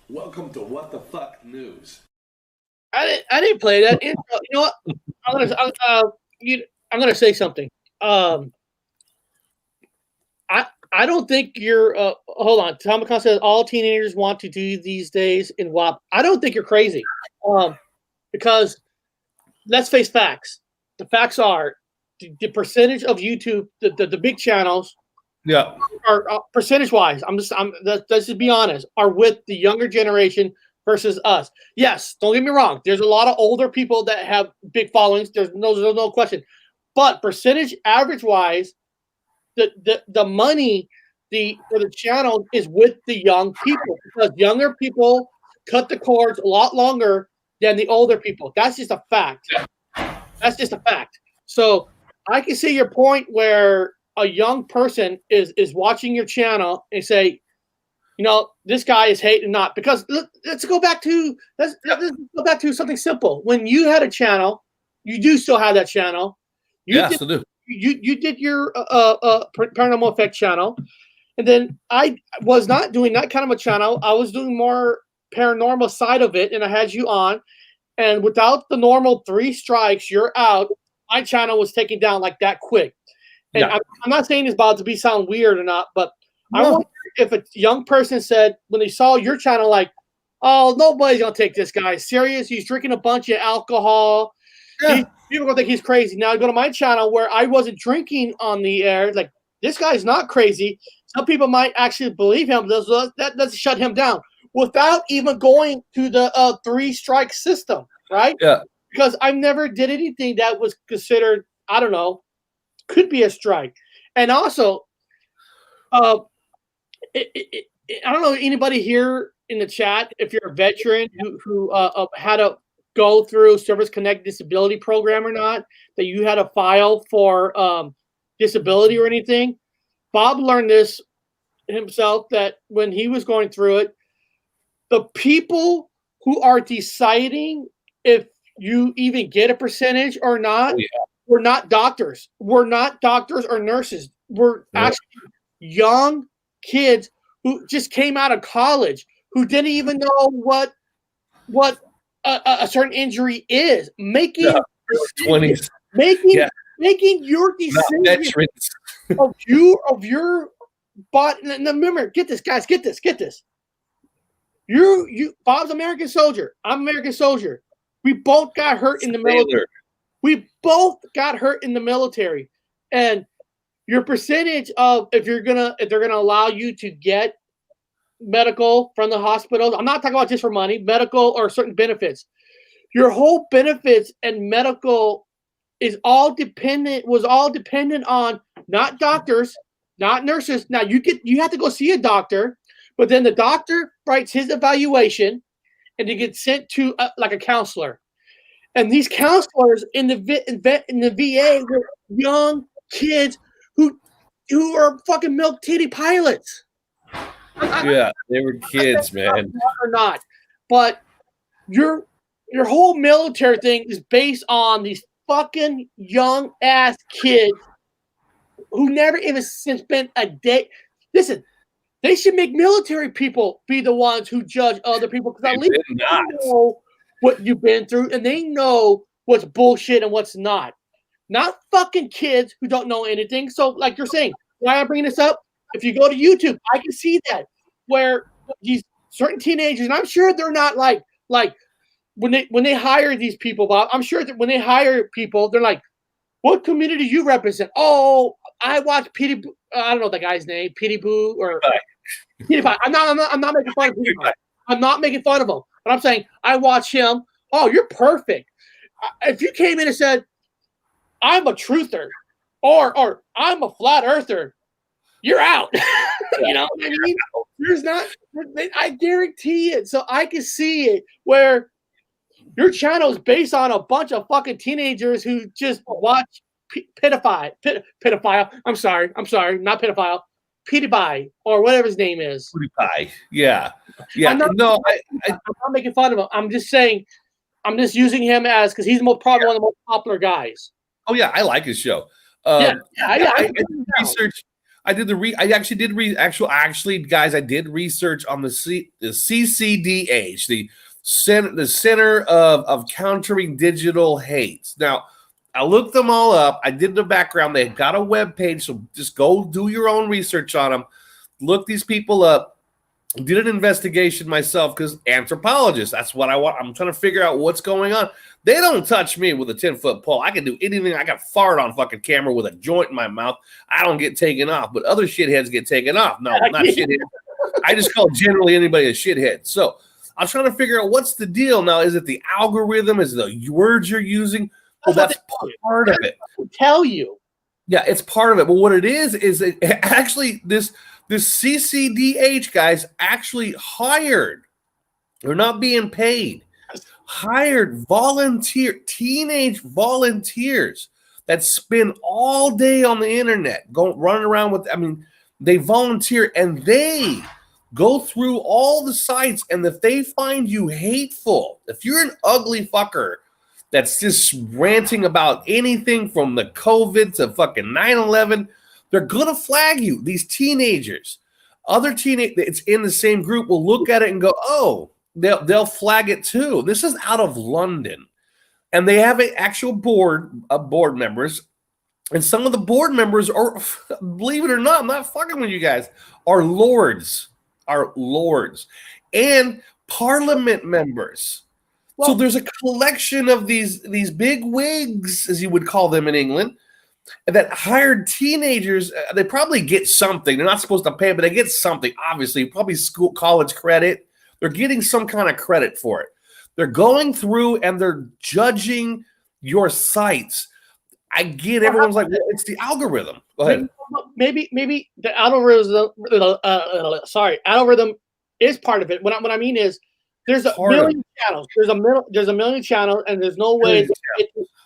Welcome to What the Fuck News. I didn't play that intro. You know what? I'm gonna say something. I don't think you're. Hold on. Tomicon says all teenagers want to do these days in WAP. I don't think you're crazy. Because let's face facts. The facts are the percentage of YouTube, the big channels, Yeah. are percentage wise. Let's just be honest. Are with the younger generation versus us. Yes, don't get me wrong. There's a lot of older people that have big followings. There's no question. But percentage average wise, the money for the channel is with the young people, because younger people cut the cords a lot longer than the older people. That's just a fact. That's just a fact. So I can see your point where a young person is watching your channel and say, you know, this guy is hating not, because let's go back to something simple. When you had a channel, you do still have that channel. You did your Paranormal Effect channel, and then I was not doing that kind of a channel. I was doing more paranormal side of it, and I had you on. And without the normal 3 strikes, you're out. My channel was taken down like that quick. And I'm not saying it's about to sound weird or not, but I wonder if a young person said when they saw your channel, like, "Oh, nobody's gonna take this guy serious. He's drinking a bunch of alcohol. People are gonna think he's crazy." Now I go to my channel where I wasn't drinking on the air. Like, this guy's not crazy. Some people might actually believe him. That doesn't shut him down without even going to the 3 strike system, right? Yeah. Because I never did anything that was considered, I don't know, could be a strike. And also, I don't know anybody here in the chat, if you're a veteran who had to go through Service Connect Disability Program or not, that you had to file for disability or anything. Bob learned this himself, that when he was going through it, the people who are deciding if you even get a percentage or not, we're not doctors. We're not doctors or nurses. We're actually young kids who just came out of college, who didn't even know what a certain injury is. Making 20s. Making your decision of your body. And remember, get this, guys, get this. You Bob's American soldier. I'm American soldier. We both got hurt in the military. We both got hurt in the military. And your percentage of if they're gonna allow you to get medical from the hospitals, I'm not talking about just for money, medical or certain benefits. Your whole benefits and medical was all dependent on not doctors, not nurses. Now you have to go see a doctor, but then the doctor writes his evaluation, and it gets sent to like a counselor. And these counselors in the VA were young kids who are fucking milk titty pilots. Yeah, they were kids, man. Or not, but your whole military thing is based on these fucking young ass kids who never even spent a day. Listen, they should make military people be the ones who judge other people, because at least they know what you've been through and they know what's bullshit and what's not. Not fucking kids who don't know anything. So, like you're saying, why I'm bringing this up? If you go to YouTube, I can see that where these certain teenagers, and I'm sure they're not like when they hire these people, Bob. I'm sure that when they hire people, they're like, "What community do you represent?" "Oh, I watch Petey." I don't know the guy's name, Petey Boo or PewDiePie. I'm not making fun of PewDiePie. I'm not making fun of him, but I'm saying I watch him. Oh, you're perfect. If you came in and said, "I'm a truther," or "I'm a flat earther," you're out. You know what I mean? There's not. I guarantee it. So I can see it where your channel is based on a bunch of fucking teenagers who just watch pedophile. I'm sorry, not pedophile. PewDiePie or whatever his name is. PewDiePie. Yeah. I'm not making fun of him. I'm just saying. I'm just using him as because he's probably one of the most popular guys. Oh yeah, I like his show. I did research. I did research on the CCDH, the Center of Countering Digital Hate. Now, I looked them all up. I did the background. They've got a webpage, so just go do your own research on them. Look these people up. Did an investigation myself because anthropologists, that's what I want. I'm trying to figure out what's going on. They don't touch me with a 10-foot pole. I can do anything. I got fart on fucking camera with a joint in my mouth. I don't get taken off, but other shitheads get taken off. No, not shitheads. I just call generally anybody a shithead. So I'm trying to figure out what's the deal now. Is it the algorithm? Is it the words you're using? Well, that's part of it. Tell you. Yeah, it's part of it. But what it is it actually this CCDH guys actually hired. They're not being paid. Hired teenage volunteers that spend all day on the internet, running around with. I mean, they volunteer and they go through all the sites, and if they find you hateful, if you're an ugly fucker that's just ranting about anything from the COVID to fucking 9/11, they're gonna flag you. These teenagers, other it's in the same group will look at it and go, oh. They'll flag it too. This is out of London, and they have an actual board of board members, and some of the board members are, believe it or not, I'm not fucking with you guys, are lords, and parliament members. Well, so there's a collection of these big wigs, as you would call them in England, that hired teenagers. They probably get something. They're not supposed to pay, but they get something. Obviously, probably college credit. They're getting some kind of credit for it. They're going through and they're judging your sites. I get everyone's like, well, it's the algorithm. Go ahead. Maybe the algorithm. Algorithm is part of it. What I mean is, there's a million channels. There's a million channels, and there's no way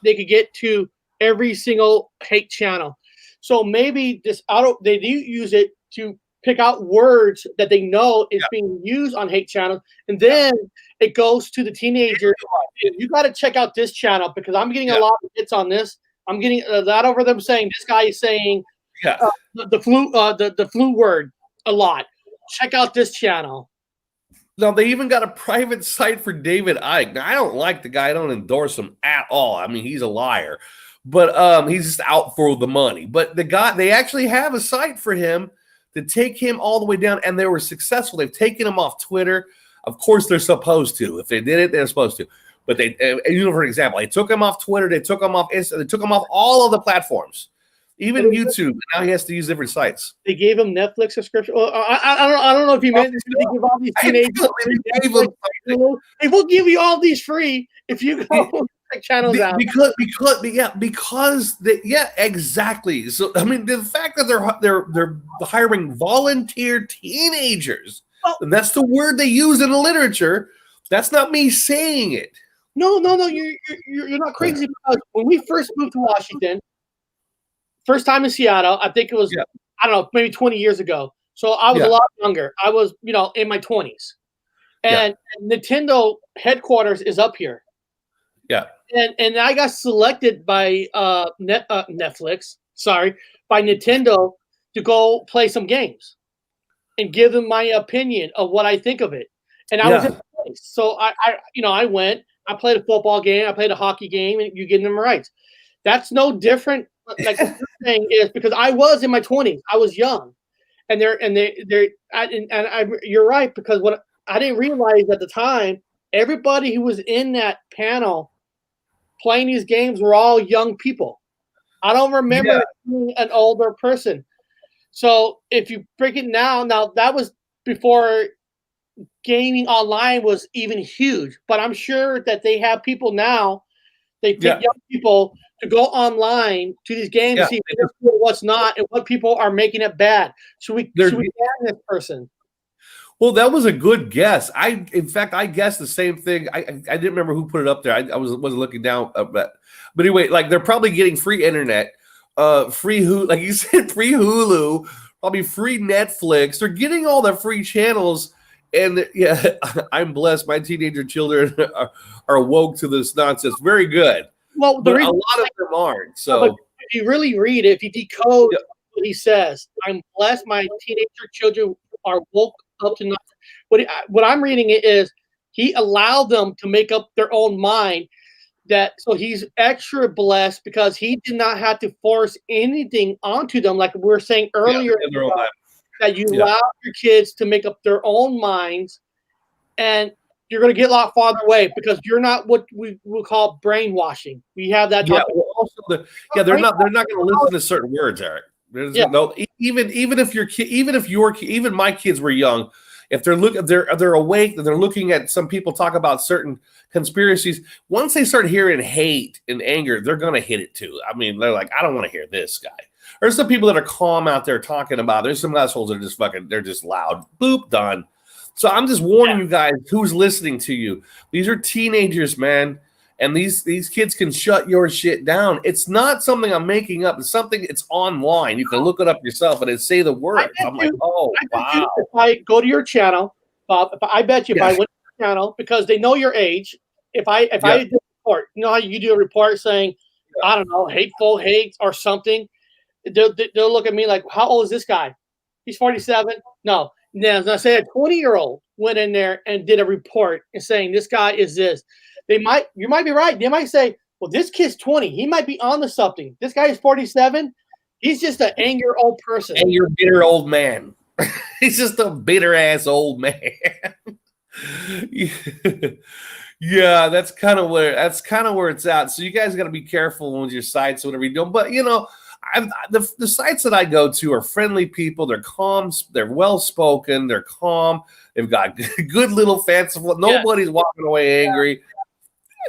they could get to every single hate channel. So maybe they do use it to pick out words that they know is being used on hate channels, and then it goes to the teenager. You got to check out this channel because I'm getting a lot of hits on this. I'm getting that over them saying this guy is saying the flu word a lot. Check out this channel. Now they even got a private site for David Icke. Now I don't like the guy. I don't endorse him at all. I mean, he's a liar, but he's just out for the money. But the guy, they actually have a site for him to take him all the way down, and they were successful. They've taken him off Twitter. Of course, they're supposed to. If they did it, they're supposed to. But they, for example, they took him off Twitter. They took him off Insta. They took him off all of the platforms, even YouTube. Now he has to use different sites. They gave him Netflix subscription. Well, I don't know if you meant to give all these teenagers. They will give you all these free if you go check channels out. Exactly. So I mean, the fact that they're hiring volunteer teenagers, and that's the word they use in the literature. That's not me saying it. No, you're not crazy. Because when we first moved to Washington, first time in Seattle, I think it was I don't know, maybe 20 years ago. So I was a lot younger. I was, in my 20s, and Nintendo headquarters is up here. Yeah. And I got selected by Netflix, by Nintendo to go play some games and give them my opinion of what I think of it. And I was in place. So I went, I played a football game, I played a hockey game, and you give them rights. That's no different. Like the thing is, because I was in my 20s, I was young, and you're right, because what I didn't realize at the time, everybody who was in that panel playing these games were all young people. I don't remember being an older person. So if you break it now that was before gaming online was even huge. But I'm sure that they have people now. They take young people to go online to these games to see what's not and what people are making it bad. Should we ban this person? Well, that was a good guess. In fact, I guessed the same thing. I didn't remember who put it up there. I wasn't looking down. But anyway, like they're probably getting free internet, free Hulu, like you said, free Hulu, probably free Netflix. They're getting all the free channels. And I'm blessed. My teenager children are woke to this nonsense. Very good. Well, but a lot of them aren't. So if you really read it, if you decode what he says, I'm blessed. My teenager children are woke up to nothing. What I'm reading it is he allowed them to make up their own mind. So he's extra blessed because he did not have to force anything onto them, like we were saying earlier. That you allow your kids to make up their own minds, and you're going to get a lot farther away because you're not what we will call brainwashing. We have that. They're not going to listen to certain words, Eric. No, even if your kid, even my kids were young, if they're awake and they're looking at some people talk about certain conspiracies, once they start hearing hate and anger, they're gonna hit it too. I mean, they're like, I don't want to hear this guy. There's some people that are calm out there talking about. There's some assholes that are just they're just loud. Boop, done. So I'm just warning you guys who's listening to you. These are teenagers, man. And these kids can shut your shit down. It's not something I'm making up. It's something, it's online. You can look it up yourself and say the words. I'm like, oh, wow. If I go to your channel, Bob, I bet you if I went to your channel, because they know your age, if I did a report, you know how you do a report saying, I don't know, hateful hate or something, they'll look at me like, how old is this guy? He's 47? No. Now, I say a 20-year-old went in there and did a report and saying this guy is this. You might be right. They might say, well, this kid's 20. He might be on to something. This guy is 47. He's just an angry old person. And you're a bitter old man. He's just a bitter ass old man. Yeah, that's kind of where it's at. So you guys got to be careful with your sites, whatever you do. But you know, the sites that I go to are friendly people. They're calm. They're well spoken. They're calm. They've got good little fanciful. Nobody's walking away angry.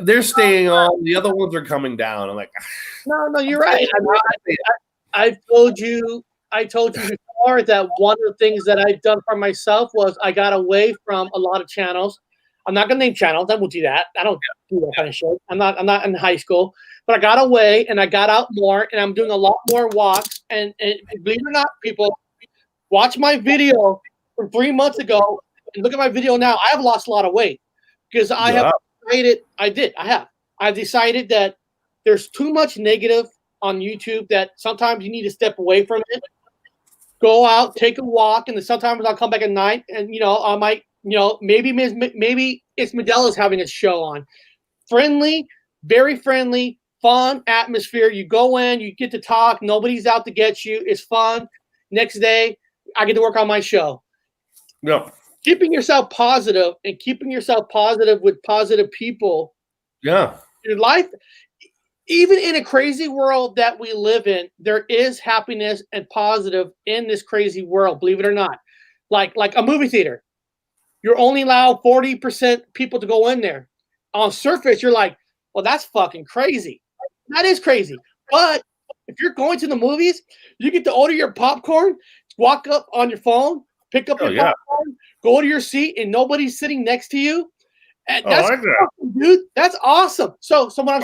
They're staying on. The other ones are coming down. I'm like, no, you're right. I told you before that one of the things that I've done for myself was I got away from a lot of channels. I'm not gonna name channels. I won't do that. I don't do that kind of shit. I'm not in high school, but I got away and I got out more, and I'm doing a lot more walks. And believe it or not, people, watch my video from 3 months ago and look at my video now. I have lost a lot of weight because I have decided. I've decided that there's too much negative on YouTube that sometimes you need to step away from it. Go out, take a walk, and then sometimes I'll come back at night, and I might, maybe it's Medella's having a show on. Friendly, very friendly, fun atmosphere. You go in, you get to talk. Nobody's out to get you. It's fun. Next day, I get to work on my show. Yeah. Keeping yourself positive and keeping yourself positive with positive people. Yeah. Your life, even in a crazy world that we live in, there is happiness and positive in this crazy world, believe it or not. Like a movie theater. You're only allowed 40% people to go in there. On surface, you're like, well, that's fucking crazy. That is crazy. But if you're going to the movies, you get to order your popcorn, walk up on your phone, pick up your popcorn, go to your seat, and nobody's sitting next to you. And that's awesome, dude. That's awesome. So what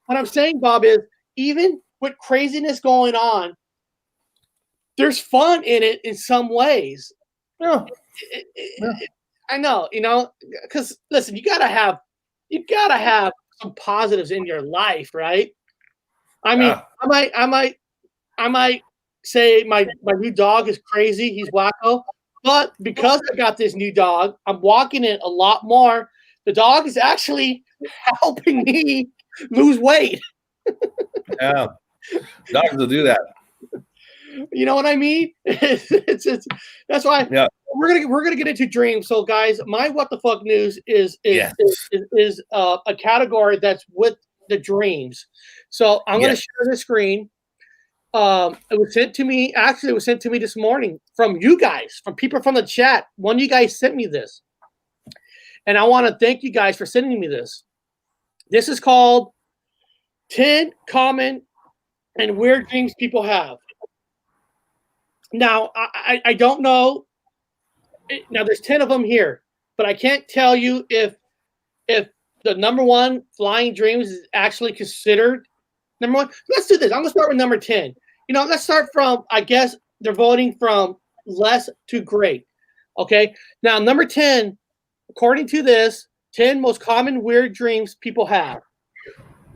I'm saying, Bob, is even with craziness going on, there's fun in it in some ways. Yeah. I know, because listen, you gotta have some positives in your life, right? I mean, I might say my new dog is crazy, he's wacko, but because I got this new dog, I'm walking it a lot more. The dog is actually helping me lose weight. Yeah, dogs will do that. You know what I mean? It's that's why we're gonna get into dreams. So guys, my what the fuck news is a category that's with the dreams. So I'm gonna share the screen. It was sent to me. Actually, it was sent to me this morning from you guys, from people from the chat. One of you guys sent me this, and I want to thank you guys for sending me this. This is called 10 Common and Weird Dreams People Have. Now, I don't know. Now, there's 10 of them here, but I can't tell you if the number one flying dreams is actually considered number one. Let's do this. I'm going to start with number 10. Let's start from, I guess they're voting from less to great. Okay. Now, number 10, according to this, 10 most common weird dreams people have.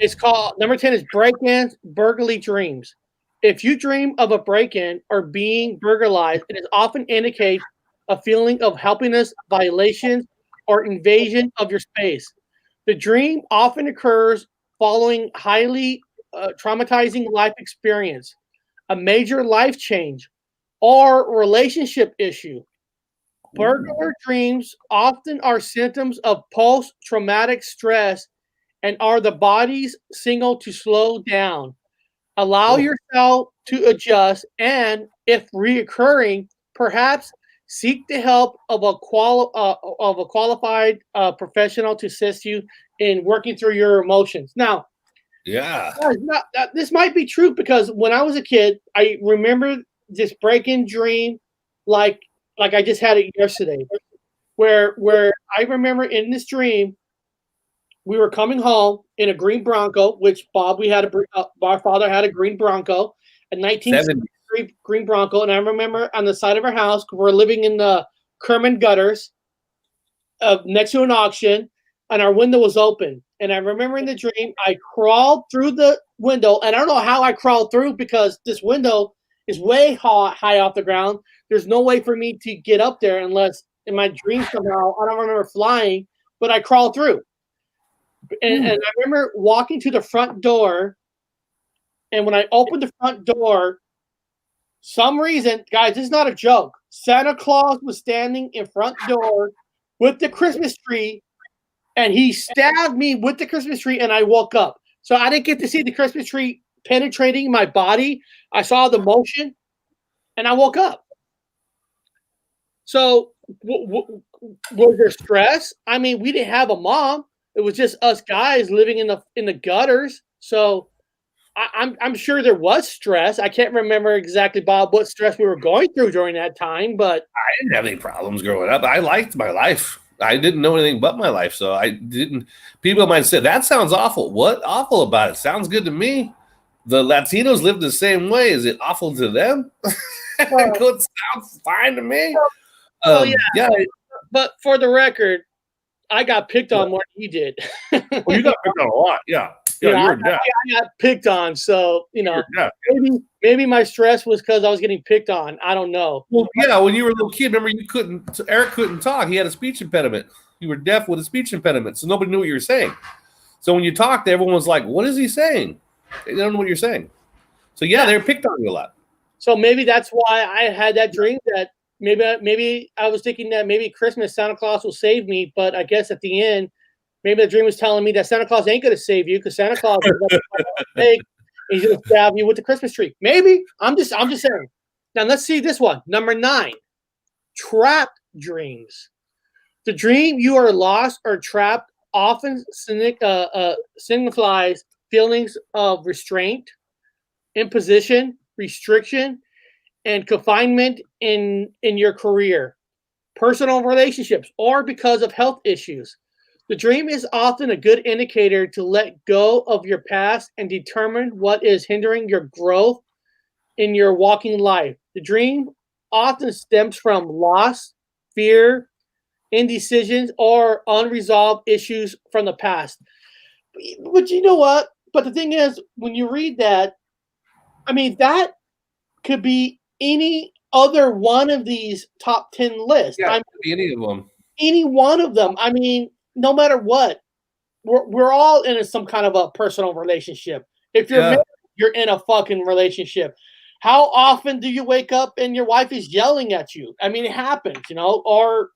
It's called, number 10 is break-ins, burglary dreams. If you dream of a break-in or being burglarized, it often indicates a feeling of helplessness, violations, or invasion of your space. The dream often occurs following highly traumatizing life experience, a major life change, or relationship issue. Burglar dreams often are symptoms of post-traumatic stress and are the body's signal to slow down. Allow yourself to adjust and, if reoccurring, perhaps seek the help of a qualified professional to assist you in working through your emotions. Now, Yeah. this might be true because when I was a kid, I remember this break-in dream, like I just had it yesterday, where I remember in this dream, we were coming home in a green Bronco, which Bob, our father had a green Bronco, a 1973 green Bronco, and I remember on the side of our house, we're living in the Kerman gutters, next to an auction, and our window was open. And I remember in the dream, I crawled through the window, and I don't know how I crawled through because this window is way high off the ground. There's no way for me to get up there unless in my dream somehow, I don't remember flying, but I crawled through. And I remember walking to the front door, and when I opened the front door, some reason, guys, this is not a joke. Santa Claus was standing in front door with the Christmas tree, and he stabbed me with the Christmas tree, and I woke up. So I didn't get to see the Christmas tree penetrating my body. I saw the motion, and I woke up. So was there stress? I mean, we didn't have a mom. It was just us guys living in the gutters. So I'm sure there was stress. I can't remember exactly, Bob, what stress we were going through during that time, but I didn't have any problems growing up. I liked my life. I didn't know anything but my life, so I didn't. People might say that sounds awful. What awful about it? Sounds good to me. The Latinos live the same way. Is it awful to them? It sounds fine to me. Yeah. But for the record, I got picked on more than he did. Well, you got picked on a lot. Yeah. Yeah, I got picked on, so maybe my stress was because I was getting picked on. I don't know. Well, yeah, when you were a little kid, remember Eric couldn't talk. He had a speech impediment. You were deaf with a speech impediment, so nobody knew what you were saying. So when you talked, everyone was like, "What is he saying?" They don't know what you're saying. So yeah, they were picked on you a lot. So maybe that's why I had that dream that maybe I was thinking that maybe Christmas Santa Claus will save me, but I guess at the end, maybe the dream was telling me that Santa Claus ain't going to save you because Santa Claus is going to he's going to stab you with the Christmas tree. Maybe. I'm just saying. Now let's see this one. Number 9, trapped dreams. The dream you are lost or trapped often signifies feelings of restraint, imposition, restriction, and confinement in your career, personal relationships, or because of health issues. The dream is often a good indicator to let go of your past and determine what is hindering your growth in your walking life. The dream often stems from loss, fear, indecisions, or unresolved issues from the past. But you know what? But the thing is, when you read that, I mean, that could be any other one of these top 10 lists. Yeah, it could be any of them. Any one of them. I mean, no matter what, we're all in some kind of a personal relationship. If you're married, you're in a fucking relationship. How often do you wake up and your wife is yelling at you? I mean, it happens, or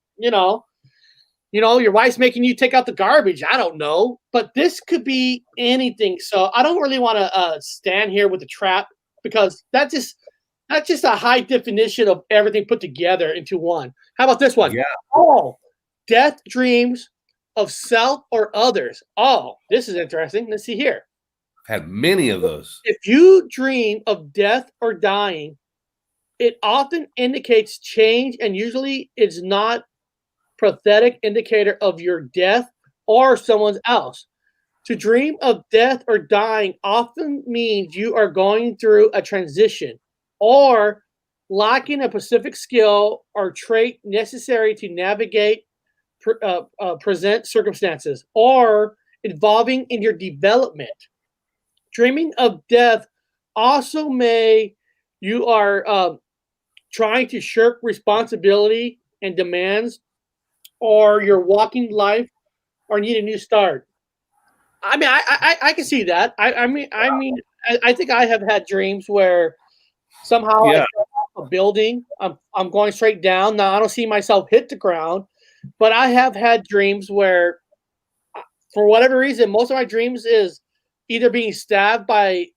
your wife's making you take out the garbage. I don't know, but this could be anything. So I don't really want to stand here with a trap because that's just a high definition of everything put together into one. How about this one? Yeah. Oh, death dreams of self or others. Oh, this is interesting. Let's see here. I've had many of those. If you dream of death or dying, it often indicates change and usually is not prophetic indicator of your death or someone else. To dream of death or dying often means you are going through a transition or lacking a specific skill or trait necessary to navigate present circumstances or involving in your development. Dreaming of death also you are trying to shirk responsibility and demands, or you're walking life, or need a new start. I mean, I can see that. I mean, I think I have had dreams where somehow I fell off a building. I'm going straight down. Now I don't see myself hit the ground, but I have had dreams where, for whatever reason, most of my dreams is either being stabbed by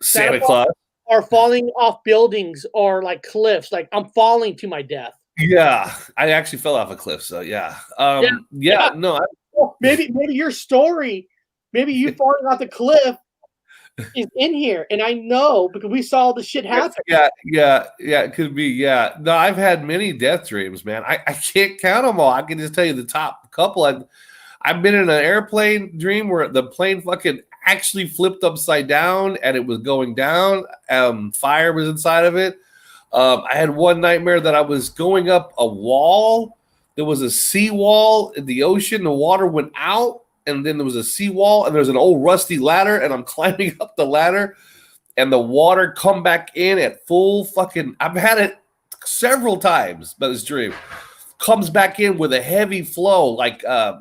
Santa Claus, or falling off buildings or like cliffs. Like I'm falling to my death. Yeah, I actually fell off a cliff. So yeah, no, maybe your story, maybe you falling off the cliff is in here, and I know because we saw the shit happen. Yeah, it could be. Yeah, no, I've had many death dreams, man. I can't count them all. I can just tell you the top couple. I've been in an airplane dream where the plane fucking actually flipped upside down and it was going down. Fire was inside of it. I had one nightmare that I was going up a wall. There was a seawall in the ocean. The water went out, and then there was a seawall, and there's an old rusty ladder, and I'm climbing up the ladder, and the water come back in at full fucking. I've had it several times, but this dream comes back in with a heavy flow, like a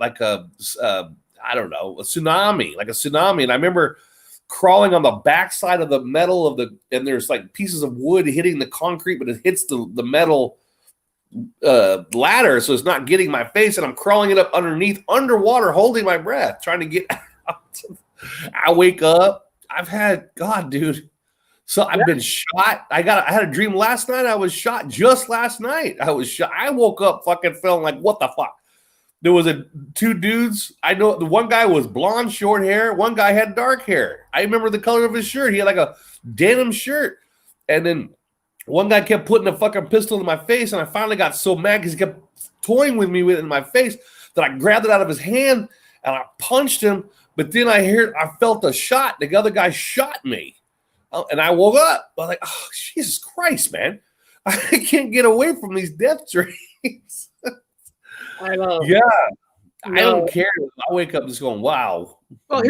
I don't know, a tsunami, like a tsunami. And I remember crawling on the backside of the metal of and there's like pieces of wood hitting the concrete, but it hits the metal ladder, so it's not getting my face, and I'm crawling it up underwater, holding my breath, trying to get out. I wake up. I've had dude. So I've been shot. I had a dream last night. I was shot just last night. I was shot. I woke up fucking feeling like, what the fuck? There was two dudes. I know the one guy was blonde, short hair. One guy had dark hair. I remember the color of his shirt. He had like a denim shirt. And then one guy kept putting a fucking pistol in my face. And I finally got so mad because he kept toying with me with it in my face that I grabbed it out of his hand and I punched him. But then I felt a shot. The other guy shot me. And I woke up. I was like, oh, Jesus Christ, man. I can't get away from these death dreams. I know. Yeah. No. I don't care. I wake up just going, wow. Well,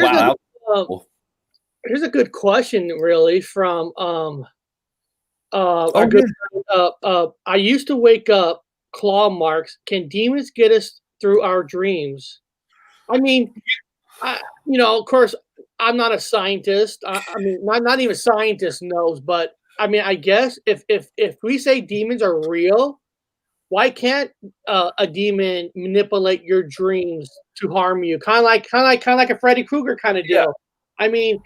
here's a good question, really, from our good friend, I used to wake up, claw marks. Can demons get us through our dreams? I mean, of course, I'm not a scientist. I mean, not even a scientist knows, but I mean, I guess if we say demons are real, why can't a demon manipulate your dreams to harm you? Kind of like a Freddy Krueger kind of deal. Yeah. I mean,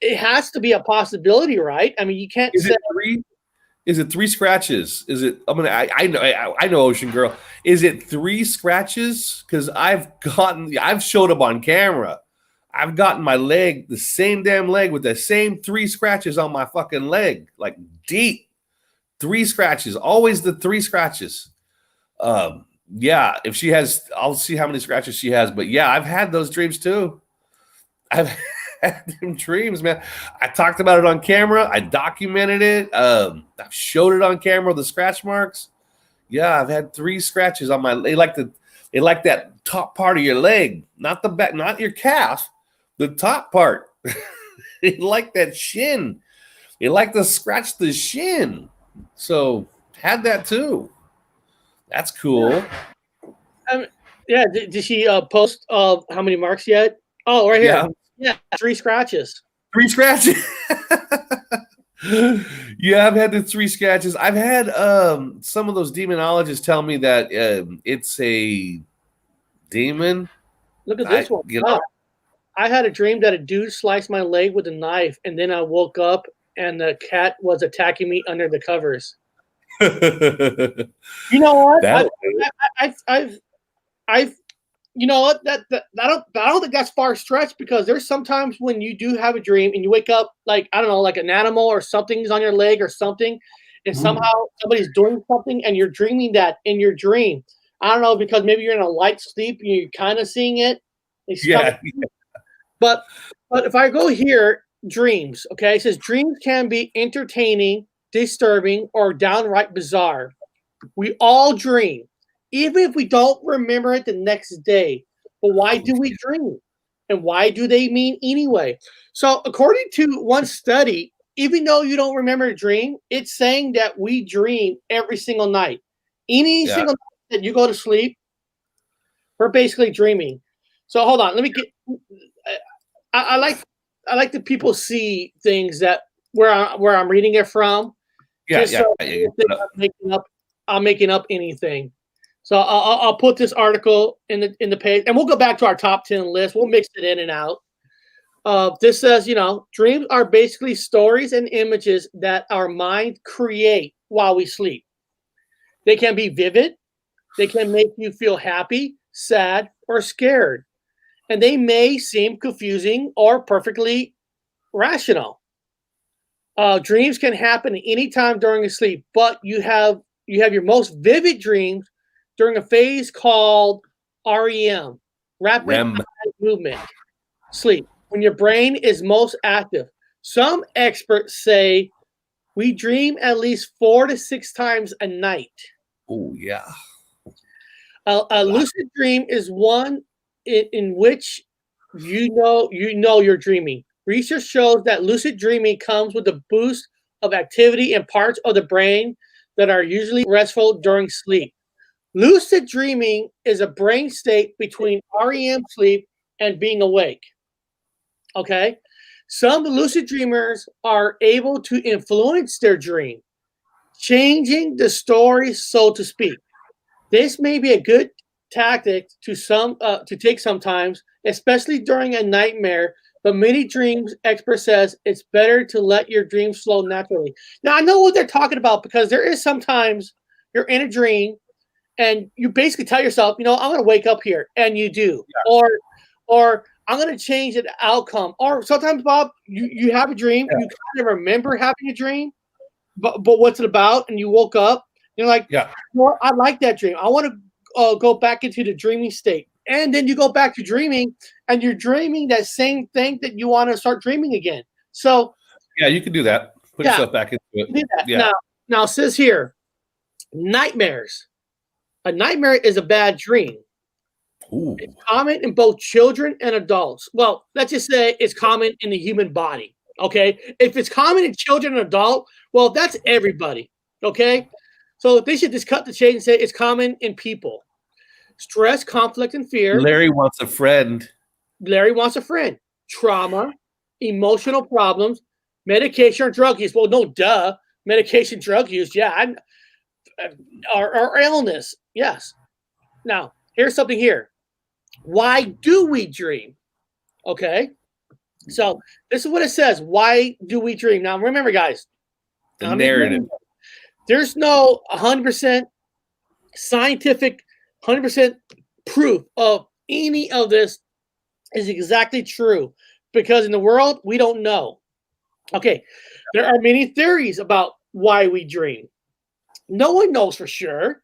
it has to be a possibility, right? I mean, you can't say. Is it 3 scratches? Is it? I know, Ocean Girl. Is it 3 scratches? Because I've showed up on camera. I've gotten my leg, the same damn leg, with the same 3 scratches on my fucking leg, like deep 3 scratches. Always the 3 scratches. Yeah. If she has, I'll see how many scratches she has. But yeah, I've had those dreams too. I've had them dreams, man. I talked about it on camera. I documented it. I've showed it on camera, the scratch marks. Yeah, I've had 3 scratches on my. They like that top part of your leg, not the back, not your calf, the top part. They like that shin. They like to scratch the shin. So had that too. That's cool. Yeah. Did she post how many marks yet? Oh, right here. Yeah, 3 scratches. 3 scratches. Yeah, I've had the 3 scratches. I've had some of those demonologists tell me that it's a demon. Look at this one. I had a dream that a dude sliced my leg with a knife, and then I woke up and the cat was attacking me under the covers. You know what? I've you know what? That I don't think that's far stretched, because there's sometimes when you do have a dream and you wake up like, I don't know, like an animal or something's on your leg or something, and somehow somebody's doing something and you're dreaming that in your dream. I don't know, because maybe you're in a light sleep and you're kind of seeing it. Yeah. But if I go here, dreams, okay, it says dreams can be entertaining, disturbing, or downright bizarre. We all dream, even if we don't remember it the next day. But why do we dream? And why do they mean anyway? So according to one study, even though you don't remember a dream, it's saying that we dream every single night. Any single night that you go to sleep, we're basically dreaming. So hold on, let me get. I like that people see things that where I'm reading it from. I'm making up anything. So I'll put this article in the page, and we'll go back to our top 10 list. We'll mix it in and out. This says, dreams are basically stories and images that our mind create while we sleep. They can be vivid. They can make you feel happy, sad, or scared. And they may seem confusing or perfectly rational. Dreams can happen anytime during a sleep, but you have your most vivid dreams during a phase called REM, rapid REM. eye movement sleep, when your brain is most active. Some experts say we dream at least 4 to 6 times a night. Oh yeah. A lucid dream is one in which you're dreaming. Research shows that lucid dreaming comes with a boost of activity in parts of the brain that are usually restful during sleep. Lucid dreaming is a brain state between REM sleep and being awake. Okay? Some lucid dreamers are able to influence their dream, changing the story, so to speak. This may be a good tactic to take sometimes, especially during a nightmare. But many dreams expert says it's better to let your dreams flow naturally. Now I know what they're talking about, because there is sometimes you're in a dream and you basically tell yourself, I'm going to wake up here, and you do, or I'm going to change the outcome. Or sometimes, Bob, you have a dream, you kind of remember having a dream, but what's it about? And you woke up, you're like, well, I like that dream. I want to go back into the dreaming state. And then you go back to dreaming, and you're dreaming that same thing that you want to start dreaming again. So yeah, you can do that. Put yourself back into it. Do that. Yeah. Now it says here, nightmares. A nightmare is a bad dream. Ooh. It's common in both children and adults. Well, let's just say it's common in the human body. Okay. If it's common in children and adult, well, that's everybody. Okay. So they should just cut the shade and say it's common in people. Stress, conflict, and fear. Larry wants a friend. Trauma, emotional problems, medication or drug use. Well, no, duh. Medication, drug use. Yeah. Or illness. Yes. Now, here's something here. Why do we dream? Okay. So this is what it says. Why do we dream? Now, remember, guys. The narrative. There's no 100% scientific, 100% proof of any of this is exactly true, because in the world, we don't know. Okay. There are many theories about why we dream. No one knows for sure.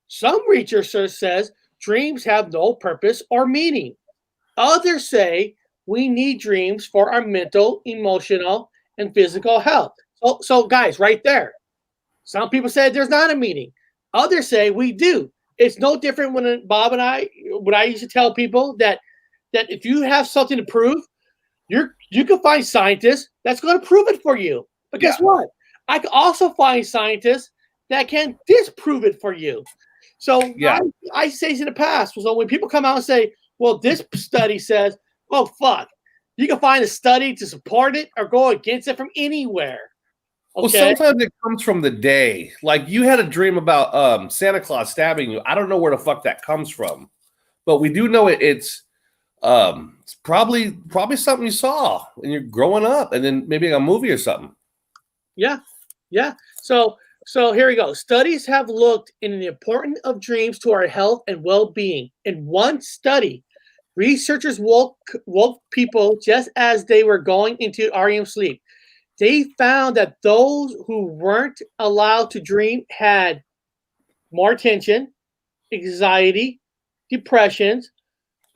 Some research says dreams have no purpose or meaning. Others say we need dreams for our mental, emotional, and physical health. So guys, right there. Some people say there's not a meaning. Others say we do. It's no different when Bob and I used to tell people that if you have something to prove, you can find scientists that's going to prove it for you. But guess what? I can also find scientists that can disprove it for you. So I say in the past, so when people come out and say, well, this study says, oh, fuck, you can find a study to support it or go against it from anywhere. Okay? Well, sometimes it comes from the day. Like you had a dream about Santa Claus stabbing you. I don't know where the fuck that comes from, but we do know it's probably something you saw when you're growing up, and then maybe a movie or something. Yeah. So here we go. Studies have looked into the importance of dreams to our health and well-being. In one study, researchers woke people just as they were going into REM sleep. They found that those who weren't allowed to dream had more tension, anxiety, depressions,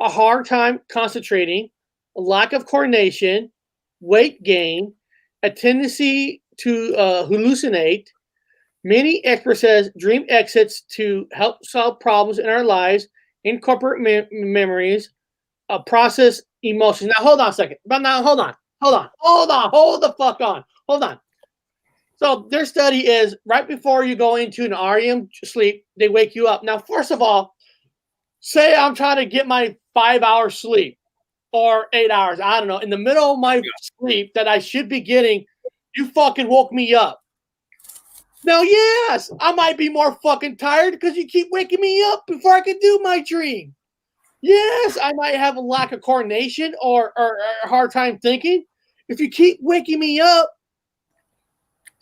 a hard time concentrating, a lack of coordination, weight gain, a tendency to hallucinate. Many experts says dream exits to help solve problems in our lives, incorporate memories, process emotions. Now, hold on a second. But now, hold the fuck on. Hold on. So their study is right before you go into an REM sleep, they wake you up. Now, first of all, say I'm trying to get my 5-hour sleep or 8 hours. I don't know. In the middle of my sleep that I should be getting, you fucking woke me up. Now, yes, I might be more fucking tired because you keep waking me up before I can do my dream. Yes, I might have a lack of coordination or a hard time thinking. If you keep waking me up,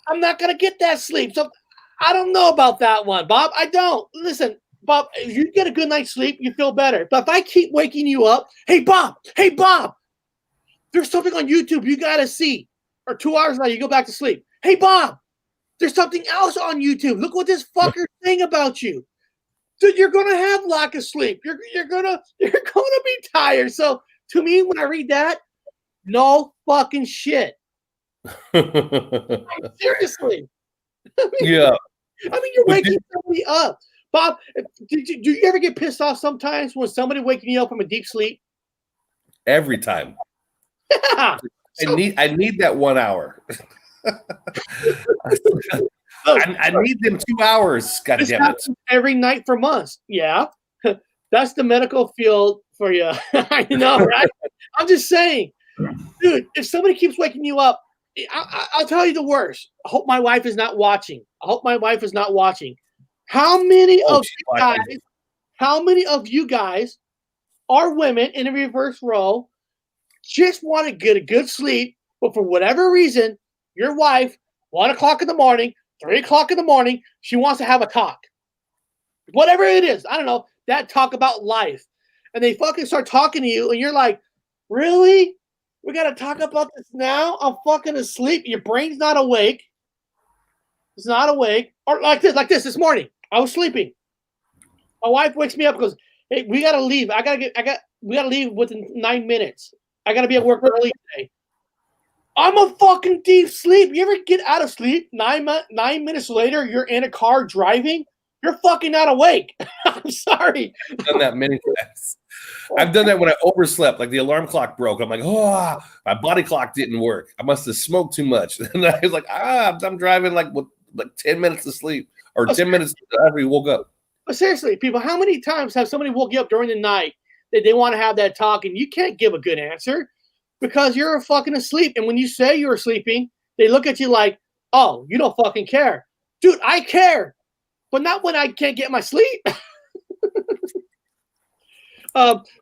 I'm not going to get that sleep. So I don't know about that one, Bob. I don't. Listen, Bob, if you get a good night's sleep, you feel better. But if I keep waking you up, hey, Bob, there's something on YouTube you got to see. Or 2 hours later, you go back to sleep. Hey, Bob, there's something else on YouTube. Look what this fucker's saying about you. Dude, you're gonna have lack of sleep. You're gonna be tired. So to me, when I read that, no fucking shit. Seriously. Yeah. I mean, you're waking somebody up. Bob, do you ever get pissed off sometimes when somebody waking you up from a deep sleep? Every time. Yeah. I need that 1 hour. I need them 2 hours. God damn it. Every night for months. Yeah. That's the medical field for you. I know, right? I'm just saying, dude, if somebody keeps waking you up, I'll tell you the worst. I hope my wife is not watching. How many of you guys are women in a reverse role, just want to get a good sleep, but for whatever reason, your wife, 1 o'clock in the morning, 3 o'clock in the morning, she wants to have a talk. Whatever it is, I don't know, that talk about life. And they fucking start talking to you, and you're like, really? We got to talk about this now? I'm fucking asleep. Your brain's not awake. It's not awake. Or like this morning. I was sleeping. My wife wakes me up and goes, hey, we got to leave. We got to leave within 9 minutes. I got to be at work early today. I'm a fucking deep sleep. You ever get out of sleep? 9 minutes later, you're in a car driving. You're fucking not awake. I'm sorry. I've done that many times. I've done that when I overslept. Like the alarm clock broke. I'm like, oh, my body clock didn't work. I must have smoked too much. And I was like, I'm driving like 10 minutes to sleep or 10 minutes after we woke up. But seriously, people, how many times have somebody woke you up during the night that they want to have that talk and you can't give a good answer? Because you're fucking asleep. And when you say you're sleeping, they look at you like, oh, you don't fucking care. Dude, I care. But not when I can't get my sleep.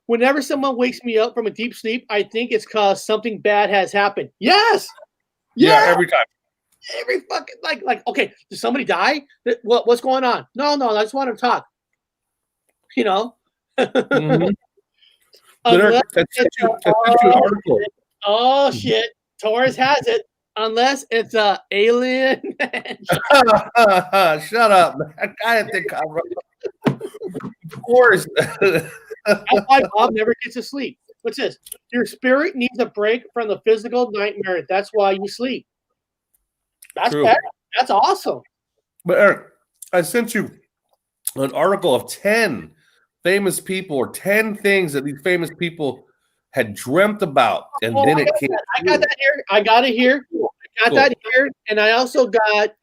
Whenever someone wakes me up from a deep sleep, I think it's because something bad has happened. Yes. Yeah, every time. Every fucking, like, okay, did somebody die? What's going on? No, I just want to talk. You know? Mm-hmm. I sent you an article. Oh shit! Taurus has it, unless it's a alien. Shut up, man. I think I'm right. Of course. That's why Bob never gets to sleep. What's this? Your spirit needs a break from the physical nightmare. That's why you sleep. That's true. Better. That's awesome. But Eric, I sent you an article of 10 famous people or 10 things that these famous people had dreamt about, and then it came. I got that here. I got it here. I got that here, and I also got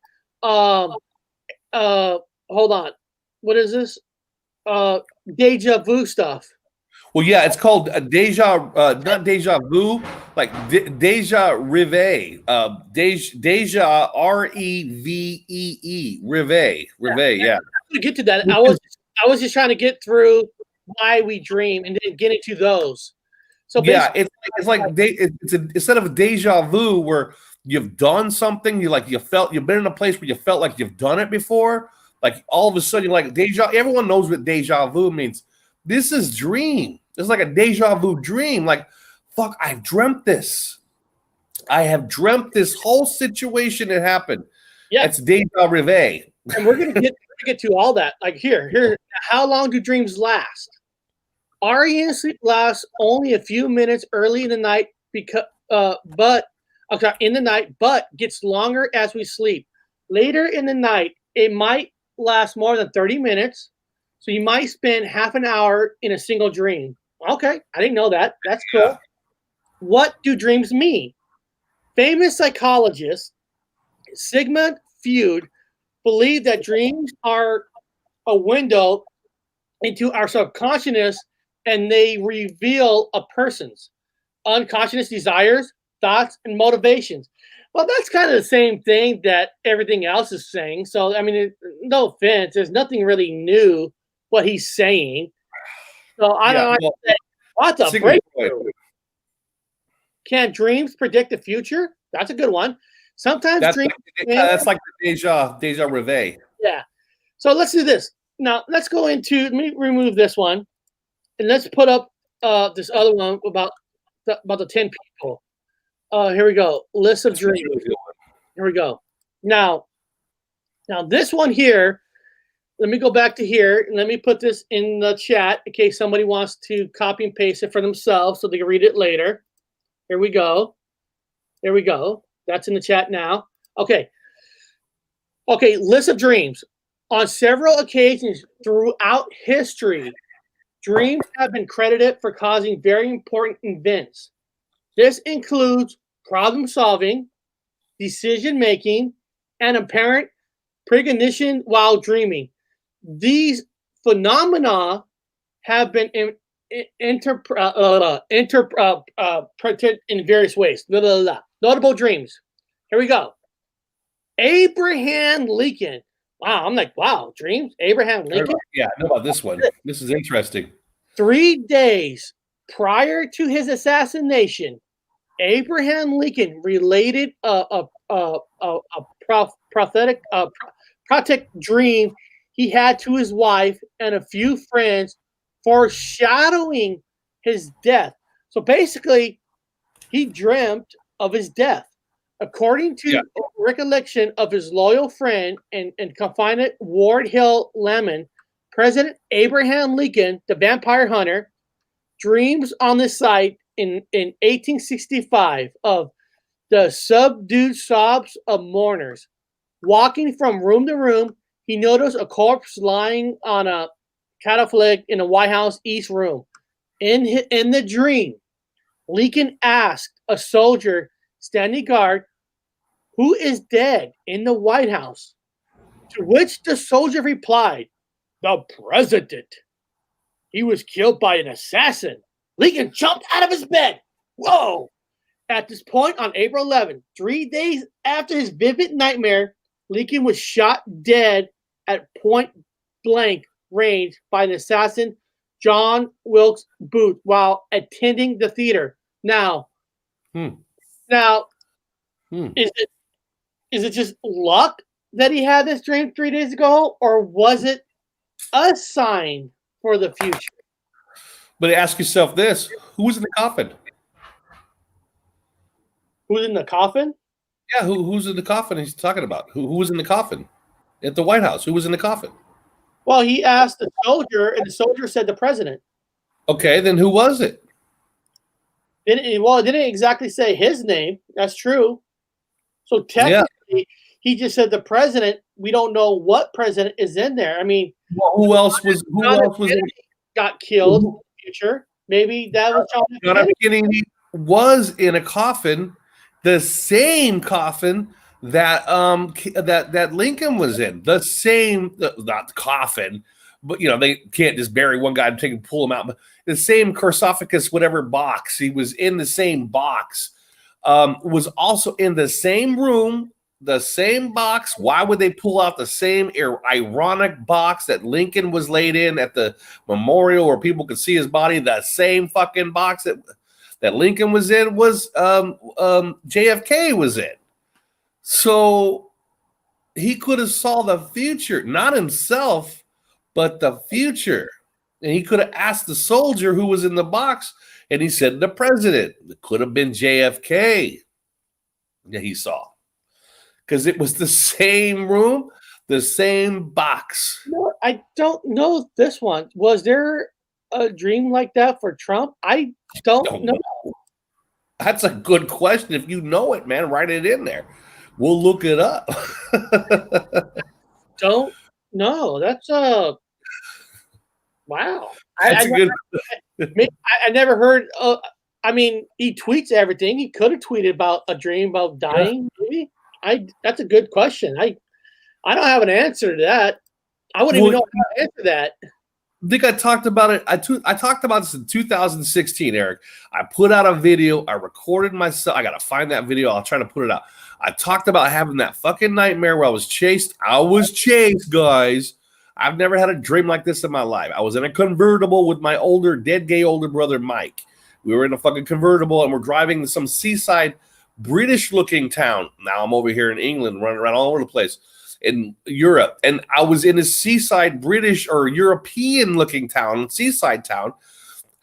hold on. What is this? Deja vu stuff. Well, yeah, it's called not deja vu, like deja reve. Deja REVEE. Reve, yeah. To get to that, I was just trying to get through why we dream and then get into those. So yeah, it's instead of a deja vu where you've done something, you've been in a place where you felt like you've done it before, like all of a sudden you're like everyone knows what deja vu means. This is dream. It's like a deja vu dream. Like, fuck, I've dreamt this. I have dreamt this whole situation that happened. Yeah, it's deja reve. And we're gonna get to all that. Like here. How long do dreams last? REM sleep lasts only a few minutes early in the night but gets longer as we sleep. Later in the night, it might last more than 30 minutes. So you might spend half an hour in a single dream. Okay, I didn't know that. That's cool. Yeah. What do dreams mean? Famous psychologist Sigmund Freud believed that dreams are a window into our subconsciousness, and they reveal a person's unconscious desires, thoughts, and motivations. Well, that's kind of the same thing that everything else is saying. So, I mean, no offense, there's nothing really new what he's saying. So I don't know. Well, What's a Sigmund breakthrough? Freud. Can dreams predict the future? That's a good one. Sometimes dreams. That's like the deja reveille. Yeah. So let's do this. Now let's go into. Let me remove this one, and let's put up this other one about the 10 people. Here we go. List of dreams. Here we go. Now this one here. Let me go back to here and let me put this in the chat in case somebody wants to copy and paste it for themselves so they can read it later. Here we go. There we go. That's in the chat now. Okay. Okay, list of dreams. On several occasions throughout history, dreams have been credited for causing very important events. This includes problem solving, decision making, and apparent precognition while dreaming. These phenomena have been interpreted in various ways. Notable dreams. Here we go. Abraham Lincoln. Wow, I'm like, wow, dreams? Abraham Lincoln? Yeah, I know about this one. This is interesting. 3 days prior to his assassination, Abraham Lincoln related a prophetic dream he had to his wife and a few friends, foreshadowing his death. So basically, he dreamt of his death. According to recollection of his loyal friend and confined Ward Hill Lemon, President Abraham Lincoln, the vampire hunter, dreams on the site in 1865 of the subdued sobs of mourners. Walking from room to room, he noticed a corpse lying on a catafalque in the White House East Room. In the dream, Lincoln asked a soldier standing guard, "Who is dead in the White House?" To which the soldier replied, "The president. He was killed by an assassin." Lincoln jumped out of his bed. Whoa! At this point on April 11th, 3 days after his vivid nightmare, Lincoln was shot dead at point blank range by an assassin, John Wilkes Booth, while attending the theater. Now, is it just luck that he had this dream 3 days ago, or was it a sign for the future? But ask yourself this: who was in the coffin? Who's in the coffin? Yeah, who's in the coffin he's talking about? Who was in the coffin at the White House? Who was in the coffin? Well, he asked the soldier, and the soldier said the president. Okay, then who was it? It didn't exactly say his name. That's true. So technically, he just said the president. We don't know what president is in there. I mean, well, who else was got killed in the future? Maybe that was John F. Kennedy was in a coffin, the same coffin that that Lincoln was in. The same, not the coffin, but they can't just bury one guy and pull him out. But the same sarcophagus, whatever box, he was in the same box. Was also in the same room, the same box. Why would they pull out the same ironic box that Lincoln was laid in at the memorial where people could see his body? The same fucking box that Lincoln was in was JFK was in. So he could have saw the future, not himself, but the future. And he could have asked the soldier who was in the box, and he said the president. It could have been JFK that he saw. Because it was the same room, the same box. No, I don't know this one. Was there a dream like that for Trump? I don't know. That's a good question. If you know it, man, write it in there. We'll look it up. Don't know. That's wow. That's I never heard. I mean, he tweets everything. He could have tweeted about a dream about dying. Yeah. Maybe. That's a good question. I don't have an answer to that. I wouldn't even know how to answer that. I think I talked about it. I talked about this in 2016, Eric. I put out a video. I recorded myself. I got to find that video. I'll try to put it out. I talked about having that fucking nightmare where I was chased. I was chased, guys. I've never had a dream like this in my life. I was in a convertible with my dead gay older brother, Mike. We were in a fucking convertible and we're driving to some seaside British looking town. Now I'm over here in England running around all over the place in Europe. And I was in a seaside British or European looking town, seaside town.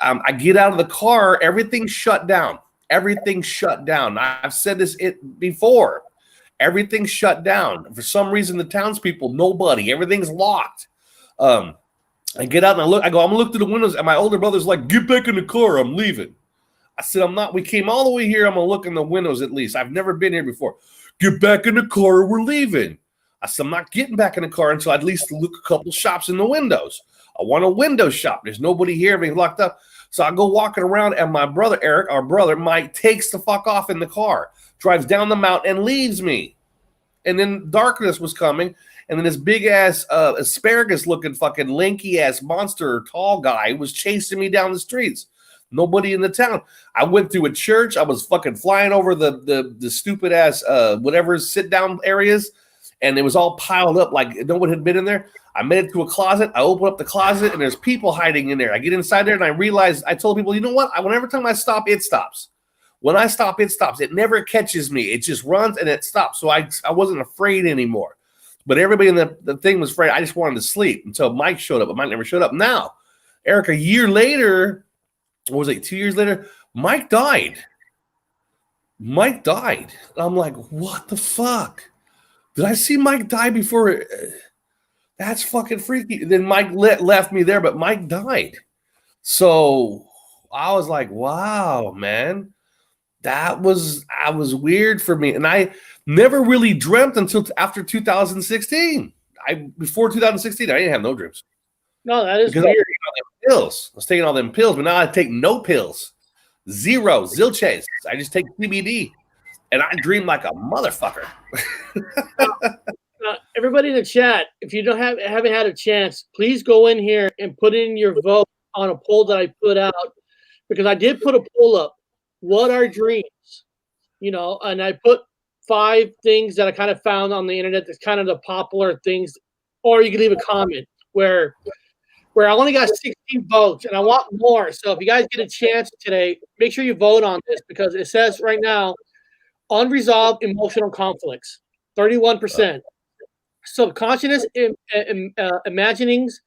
I get out of the car, everything's shut down. Everything shut down. I've said this before. Everything shut down. For some reason, the townspeople, nobody, everything's locked. I get out and I'm gonna look through the windows, and my older brother's like, get back in the car, I'm leaving. I said, I'm not. We came all the way here. I'm gonna look in the windows at least. I've never been here before. Get back in the car, we're leaving. I said, I'm not getting back in the car until I at least look a couple shops in the windows. I want a window shop. There's nobody here, everything's locked up. So I go walking around, and my brother, Eric, our brother, Mike, takes the fuck off in the car, drives down the mountain, and leaves me. And then darkness was coming, and then this big-ass asparagus-looking fucking lanky-ass monster tall guy was chasing me down the streets. Nobody in the town. I went through a church. I was fucking flying over the stupid-ass whatever sit-down areas, and it was all piled up like no one had been in there. I made it to a closet. I open up the closet, and there's people hiding in there. I get inside there, and I realized, I told people, you know what? Whenever time I stop, it stops. When I stop, it stops. It never catches me. It just runs, and it stops. So I wasn't afraid anymore. But everybody in the thing was afraid. I just wanted to sleep until Mike showed up, but Mike never showed up. Now, Eric, a year later, what was it, 2 years later, Mike died. Mike died. I'm like, what the fuck? Did I see Mike die before? That's fucking freaky. Then Mike left me there, but Mike died. So I was like, wow, man. That was weird for me. And I never really dreamt until after 2016. Before 2016, I didn't have no dreams. No, that is because weird. I was taking all them pills, but now I take no pills. Zero, zilches. I just take CBD. And I dream like a motherfucker. Everybody in the chat, if you haven't had a chance, please go in here and put in your vote on a poll that I put out, because I did put a poll up. What are dreams? And I put 5 things that I kind of found on the internet that's kind of the popular things, or you can leave a comment where I only got 16 votes and I want more. So if you guys get a chance today, make sure you vote on this, because it says right now, unresolved emotional conflicts, 31%. Subconscious imaginings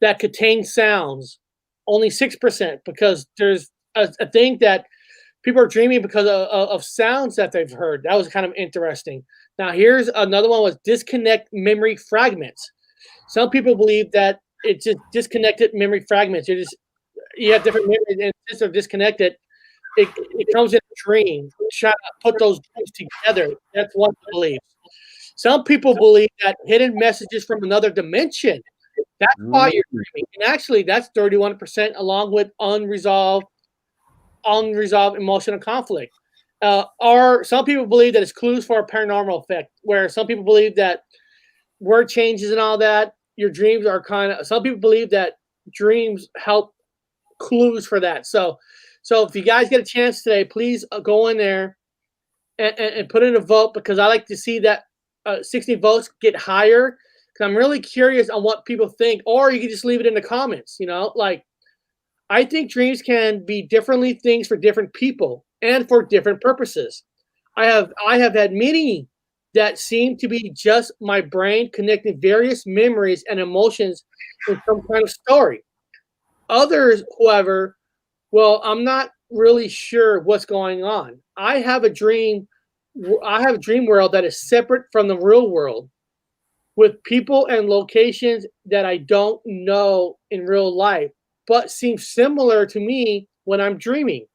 that contain sounds, only 6%, because there's a thing that people are dreaming because of sounds that they've heard. That was kind of interesting. Now, here's another one with disconnect memory fragments. Some people believe that it's just disconnected memory fragments. You have different memories, and since they're disconnected, it comes in a dream. Try to put those dreams together. That's one belief. Some people believe that hidden messages from another dimension. That's why you're dreaming. And actually, that's 31%, along with unresolved emotional conflict. Or some people believe that it's clues for a paranormal effect, where some people believe that word changes and all that. Your dreams are some people believe that dreams help clues for that. So if you guys get a chance today, please go in there and put in a vote, because I like to see that 60 votes get higher, because I'm really curious on what people think. Or you can just leave it in the comments. I think dreams can be differently things for different people and for different purposes. I have had many that seem to be just my brain connecting various memories and emotions in some kind of story. Others, however, well, I'm not really sure what's going on. I have a dream world that is separate from the real world, with people and locations that I don't know in real life, but seem similar to me when I'm dreaming.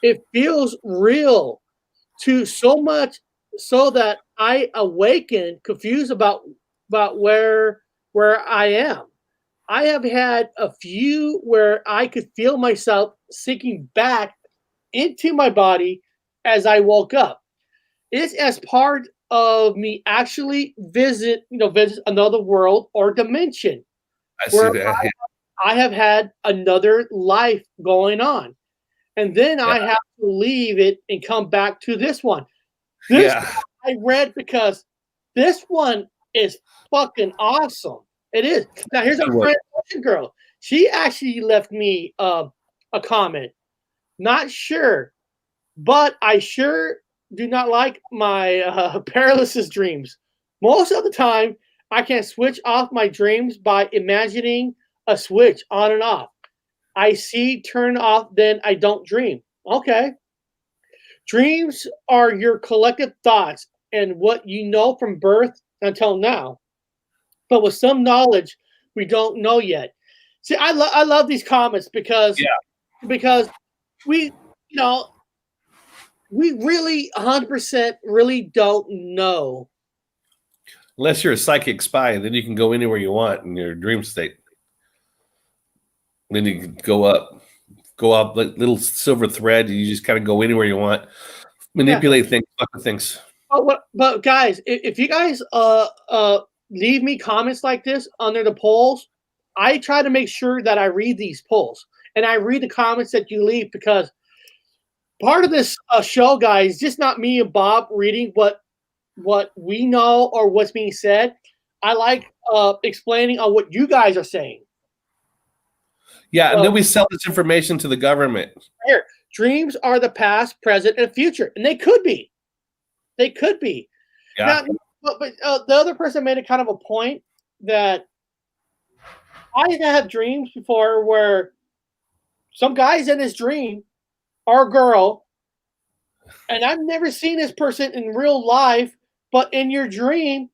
It feels real to so much so that I awaken confused about where I am. I have had a few where I could feel myself sinking back into my body as I woke up. It's as part of me actually visit another world or dimension. I see that. I have had another life going on. And then I have to leave it and come back to this one. This I read because this one is fucking awesome. It is. Now here's our friend girl. She actually left me a comment. Not sure, but I sure do not like my paralysis dreams. Most of the time, I can switch off my dreams by imagining a switch on and off. I see turn off, then I don't dream. Okay. Dreams are your collective thoughts and what you know from birth until now, but with some knowledge we don't know yet. See, I love these comments because we, we really 100% really don't know. Unless you're a psychic spy, then you can go anywhere you want in your dream state. Then you can go up like little silver thread. And you just kind of go anywhere you want, manipulate things, fuck with things. But guys, if you guys leave me comments like this under the polls, I try to make sure that I read these polls and I read the comments that you leave, because part of this show, guys, just not me and Bob reading what we know or what's being said. I like explaining on what you guys are saying. Yeah, and then we sell this information to the government. Here, dreams are the past, present, and future, and they could be. They could be. Yeah. Now, but the other person made a kind of a point that I have dreams before where some guy's in his dream or girl, and I've never seen this person in real life, but in your dream,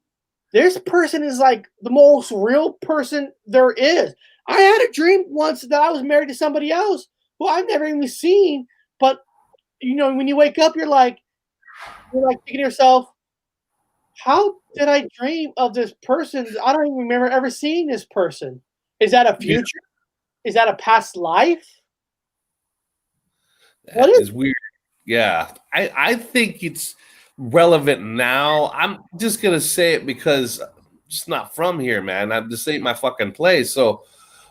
this person is like the most real person there is. I had a dream once that I was married to somebody else who I've never even seen, but when you wake up, you're like thinking to yourself, how did I dream of this person? I don't even remember ever seeing this person. Is that a future? Yeah. Is that a past life? That is weird. Yeah. I think it's relevant now. I'm just going to say it because I'm just not from here, man. This ain't my fucking place. So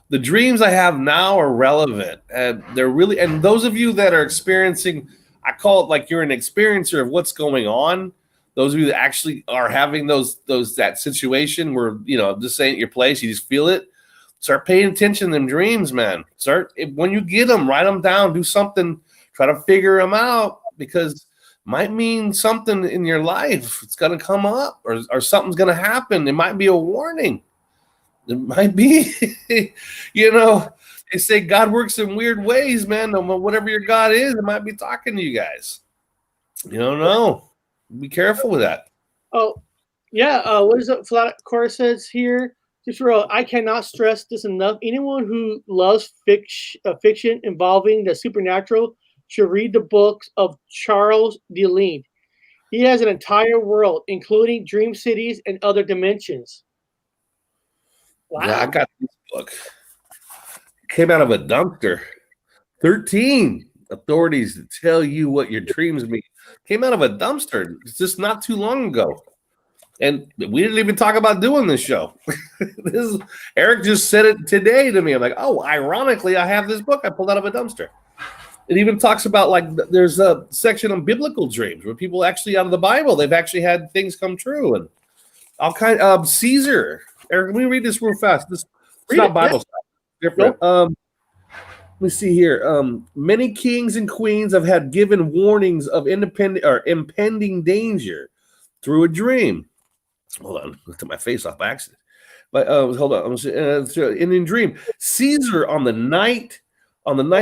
the dreams I have now are relevant. And they're really, and those of you that are experiencing, I call it like you're an experiencer of what's going on. Those of you that actually are having that situation where, this ain't your place, you just feel it. Start paying attention to them dreams, man. When you get them, write them down, do something, try to figure them out, because it might mean something in your life. It's going to come up or something's going to happen. It might be a warning. It might be, they say God works in weird ways, man. Whatever your God is, it might be talking to you guys. You don't know. Be careful with that. Oh, yeah. What is it? Flat Core says here. Just real, I cannot stress this enough. Anyone who loves fiction involving the supernatural should read the books of Charles DeLean. He has an entire world, including dream cities and other dimensions. Wow. Yeah, I got this book. It came out of a dumpster. 13 authorities to tell you what your dreams mean. Came out of a dumpster just not too long ago. And we didn't even talk about doing this show. Eric just said it today to me. I'm like, oh, ironically, I have this book I pulled out of a dumpster. It even talks about, like, there's a section on biblical dreams where people actually out of the Bible, they've actually had things come true. And all kind of Caesar. Eric, let me read this real fast. It's not Bible stuff. Different. Let me see here. Many kings and queens have had given warnings of impending danger through a dream. Hold on, I took my face off by accident. But hold on, in a dream, Caesar on the night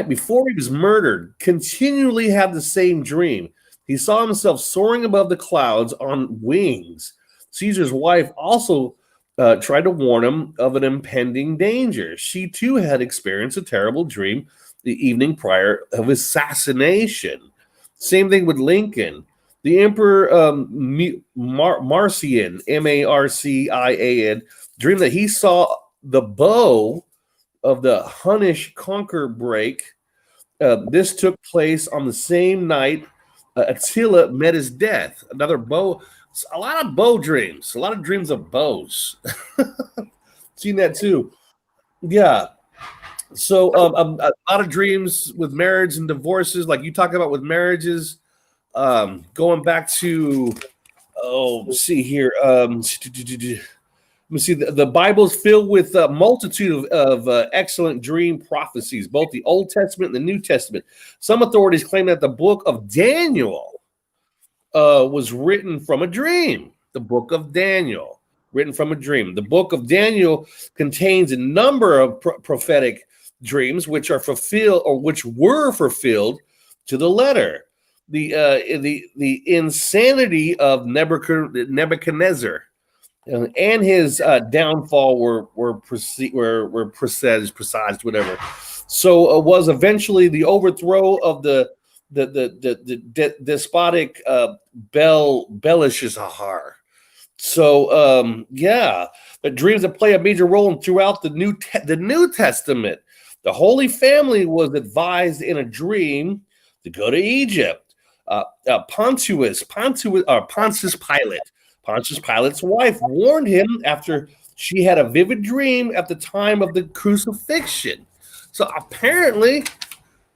before he was murdered, continually had the same dream. He saw himself soaring above the clouds on wings. Caesar's wife also tried to warn him of an impending danger. She too had experienced a terrible dream the evening prior of assassination. Same thing with Lincoln. The Emperor Marcian, Marcian, dreamed that he saw the bow of the Hunnish conquer break. This took place on the same night Attila met his death. Another bow. A lot of bow dreams. A lot of dreams of bows. Seen that too. Yeah. So a lot of dreams with marriage and divorces, like you talk about with marriages. Going back to, see here. me see. The Bible's filled with a multitude of excellent dream prophecies, both the Old Testament and the New Testament. Some authorities claim that the book of Daniel was written from a dream. The book of Daniel, written from a dream. The book of Daniel contains a number of prophetic dreams, which are fulfilled or which were fulfilled to the letter. The insanity of Nebuchadnezzar and his downfall were presaged, whatever. So was eventually the overthrow of the despotic Belshazzar. So the dreams that play a major role throughout the New Testament. The Holy Family was advised in a dream to go to Egypt. Pontius Pilate. Pontius Pilate's wife warned him after she had a vivid dream at the time of the crucifixion. So apparently,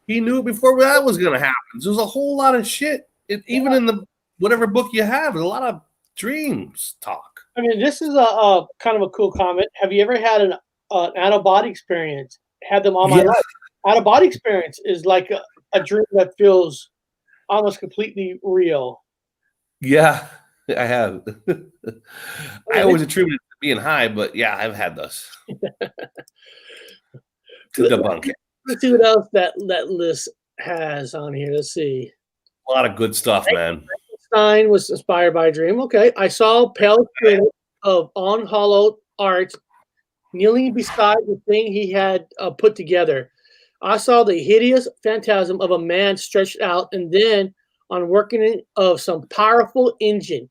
he knew before that was going to happen. There's a whole lot of shit, even in the whatever book you have. There's a lot of dreams talk. I mean, this is a kind of a cool comment. Have you ever had an out-of-body experience? Had them all my life. Out-of-body experience is like a dream that feels almost completely real. Yeah, I have. I always attribute it to being high, but yeah, I've had those. To debunk it. Let's see what else that list has on here. Let's see. A lot of good stuff, man. Stein was inspired by a dream. Okay. I saw pale spirit of unhallowed art kneeling beside the thing he had put together. I saw the hideous phantasm of a man stretched out and then on working of some powerful engine,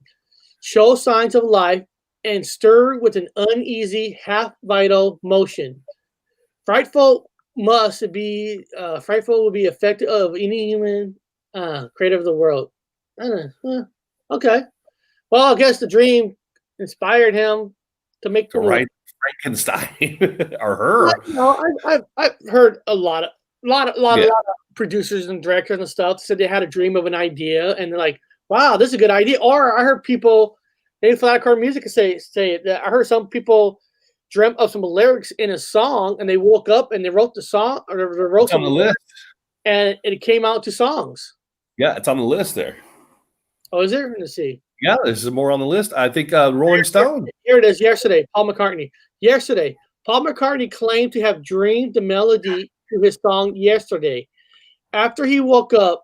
show signs of life and stir with an uneasy, half-vital motion. Frightful will be effective of any human creator of the world. Okay. Well, I guess the dream inspired him to make the right Frankenstein or her. You know, I've heard a lot of producers and directors and stuff said they had a dream of an idea and they're like, wow, this is a good idea. Or I heard people, they flatcore music say that I heard some people dreamt of some lyrics in a song and they woke up and they wrote the song or they wrote on the list and it came out to songs. Yeah, it's on the list there. Oh, is there? Let's see. Yeah, there's more on the list. I think Rolling Stone. Here it is. Yesterday, Paul McCartney. Yesterday, Paul McCartney claimed to have dreamed the melody to his song Yesterday. After he woke up,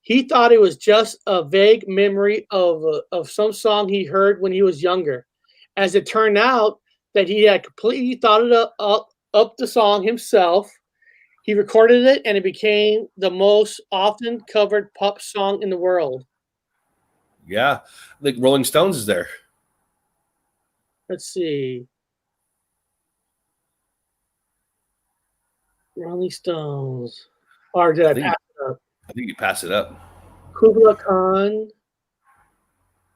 he thought it was just a vague memory of some song he heard when he was younger. As it turned out, that he had completely thought it up the song himself. He recorded it, and it became the most often covered pop song in the world. Yeah, I think Rolling Stones is there. Let's see. Rolling Stones. Or did I pass it up? I think you pass it up. Kubla Khan.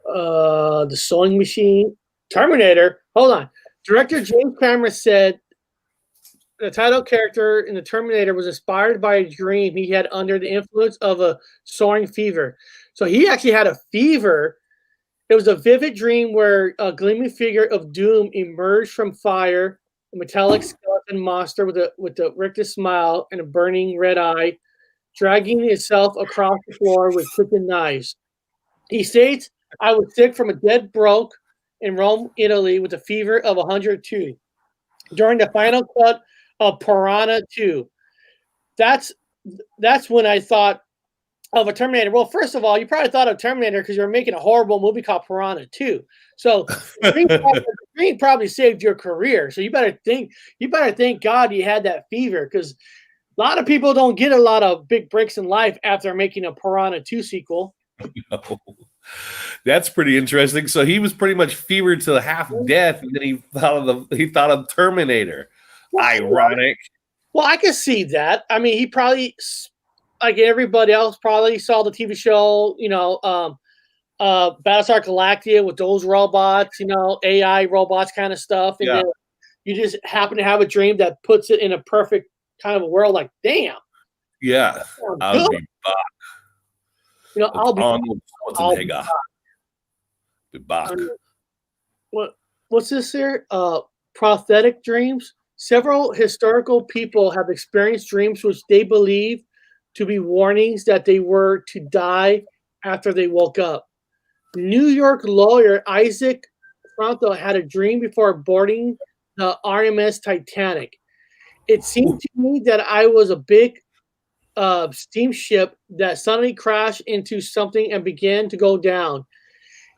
The Sewing Machine. Terminator. Hold on. Director James Cameron said the title character in the Terminator was inspired by a dream he had under the influence of a soaring fever. So he actually had a fever. It was a vivid dream where a gleaming figure of doom emerged from fire, a metallic skeleton monster with a rictus smile and a burning red eye, dragging itself across the floor with kitchen knives. He states, I was sick from a dead broke in Rome, Italy, with a fever of 102. During the final cut of Piranha 2. That's when I thought of a Terminator. Well, first of all, you probably thought of Terminator because you were making a horrible movie called Piranha 2. So the dream probably saved your career. So you better thank God you had that fever, because a lot of people don't get a lot of big breaks in life after making a Piranha 2 sequel. No. That's pretty interesting. So he was pretty much fevered to half death, and then he thought of Terminator. Well, ironic. Well, I can see that. I mean, he probably, like everybody else, probably saw the TV show, Battlestar Galactica with those robots, AI robots kind of stuff. And then you just happen to have a dream that puts it in a perfect kind of a world. Like, damn. Yeah, I'll be back. I'll be back. Be back. What? what's this here? Prophetic dreams. Several historical people have experienced dreams which they believe to be warnings that they were to die after they woke up. New York lawyer Isaac Fronto had a dream before boarding the RMS Titanic. It seemed to me that I was a big steamship that suddenly crashed into something and began to go down.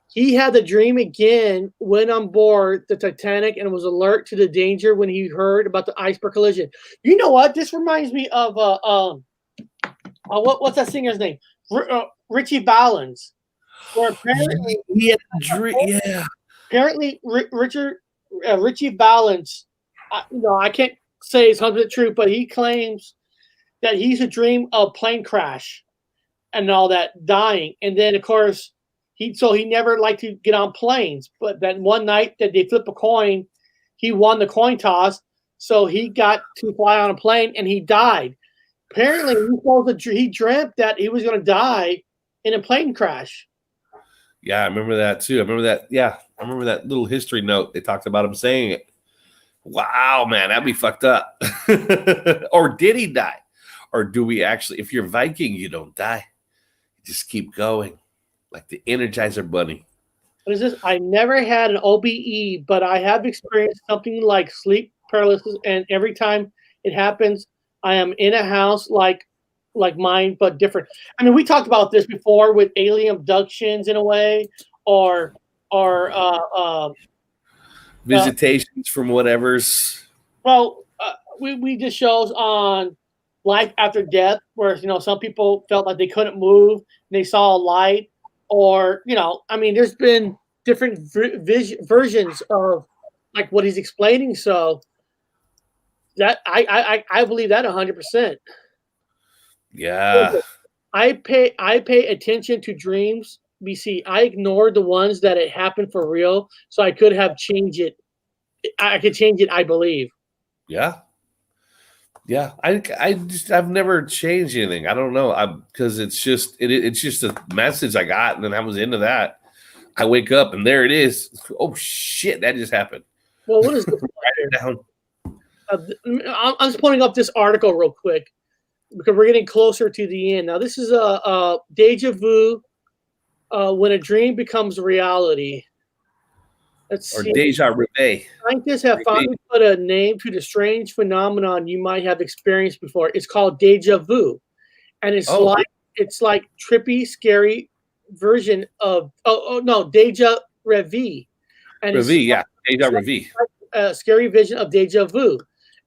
He had the dream again, went on board the Titanic, and was alert to the danger when he heard about the iceberg collision. You know what? This reminds me of what's that singer's name? Richie Valens. Where apparently, Yeah. apparently Richie Valens, I can't say it's 100% true, but he claims that he's a dream of plane crash and all that, dying, and then of course he never liked to get on planes. But that one night that they flip a coin, he won the coin toss, so he got to fly on a plane and he died. Apparently, he dreamt that he was going to die in a plane crash. Yeah, I remember that too. I remember that. Yeah, I remember that little history note. They talked about him saying it. Wow, man, that'd be fucked up. Or did he die? Or do we actually, if you're Viking, you don't die. You just keep going. Like the Energizer Bunny. What is this? I never had an OBE, but I have experienced something like sleep paralysis, and every time it happens, I am in a house like mine, but different. I mean, we talked about this before with alien abductions in a way, or visitations from whatever's. Well, we did shows on life after death, where some people felt like they couldn't move, and they saw a light, or I mean, there's been different versions of like what he's explaining. So that I believe that 100%. Yeah. I pay attention to dreams. BC. I ignored the ones that it happened for real, so I could have changed it. I could change it, I believe. Yeah. Yeah. I've never changed anything. I don't know. Because it's just a message I got, and then I was into that. I wake up and there it is. Oh shit, that just happened. Well, what is this? Write it down. I'm just pulling up this article real quick because we're getting closer to the end. Now, this is a deja vu when a dream becomes reality. Let's Or see. deja vu. Scientists have finally put a name to the strange phenomenon you might have experienced before. It's called deja vu, and it's like trippy, scary version of deja revi, and Deja revi. A scary vision of deja vu.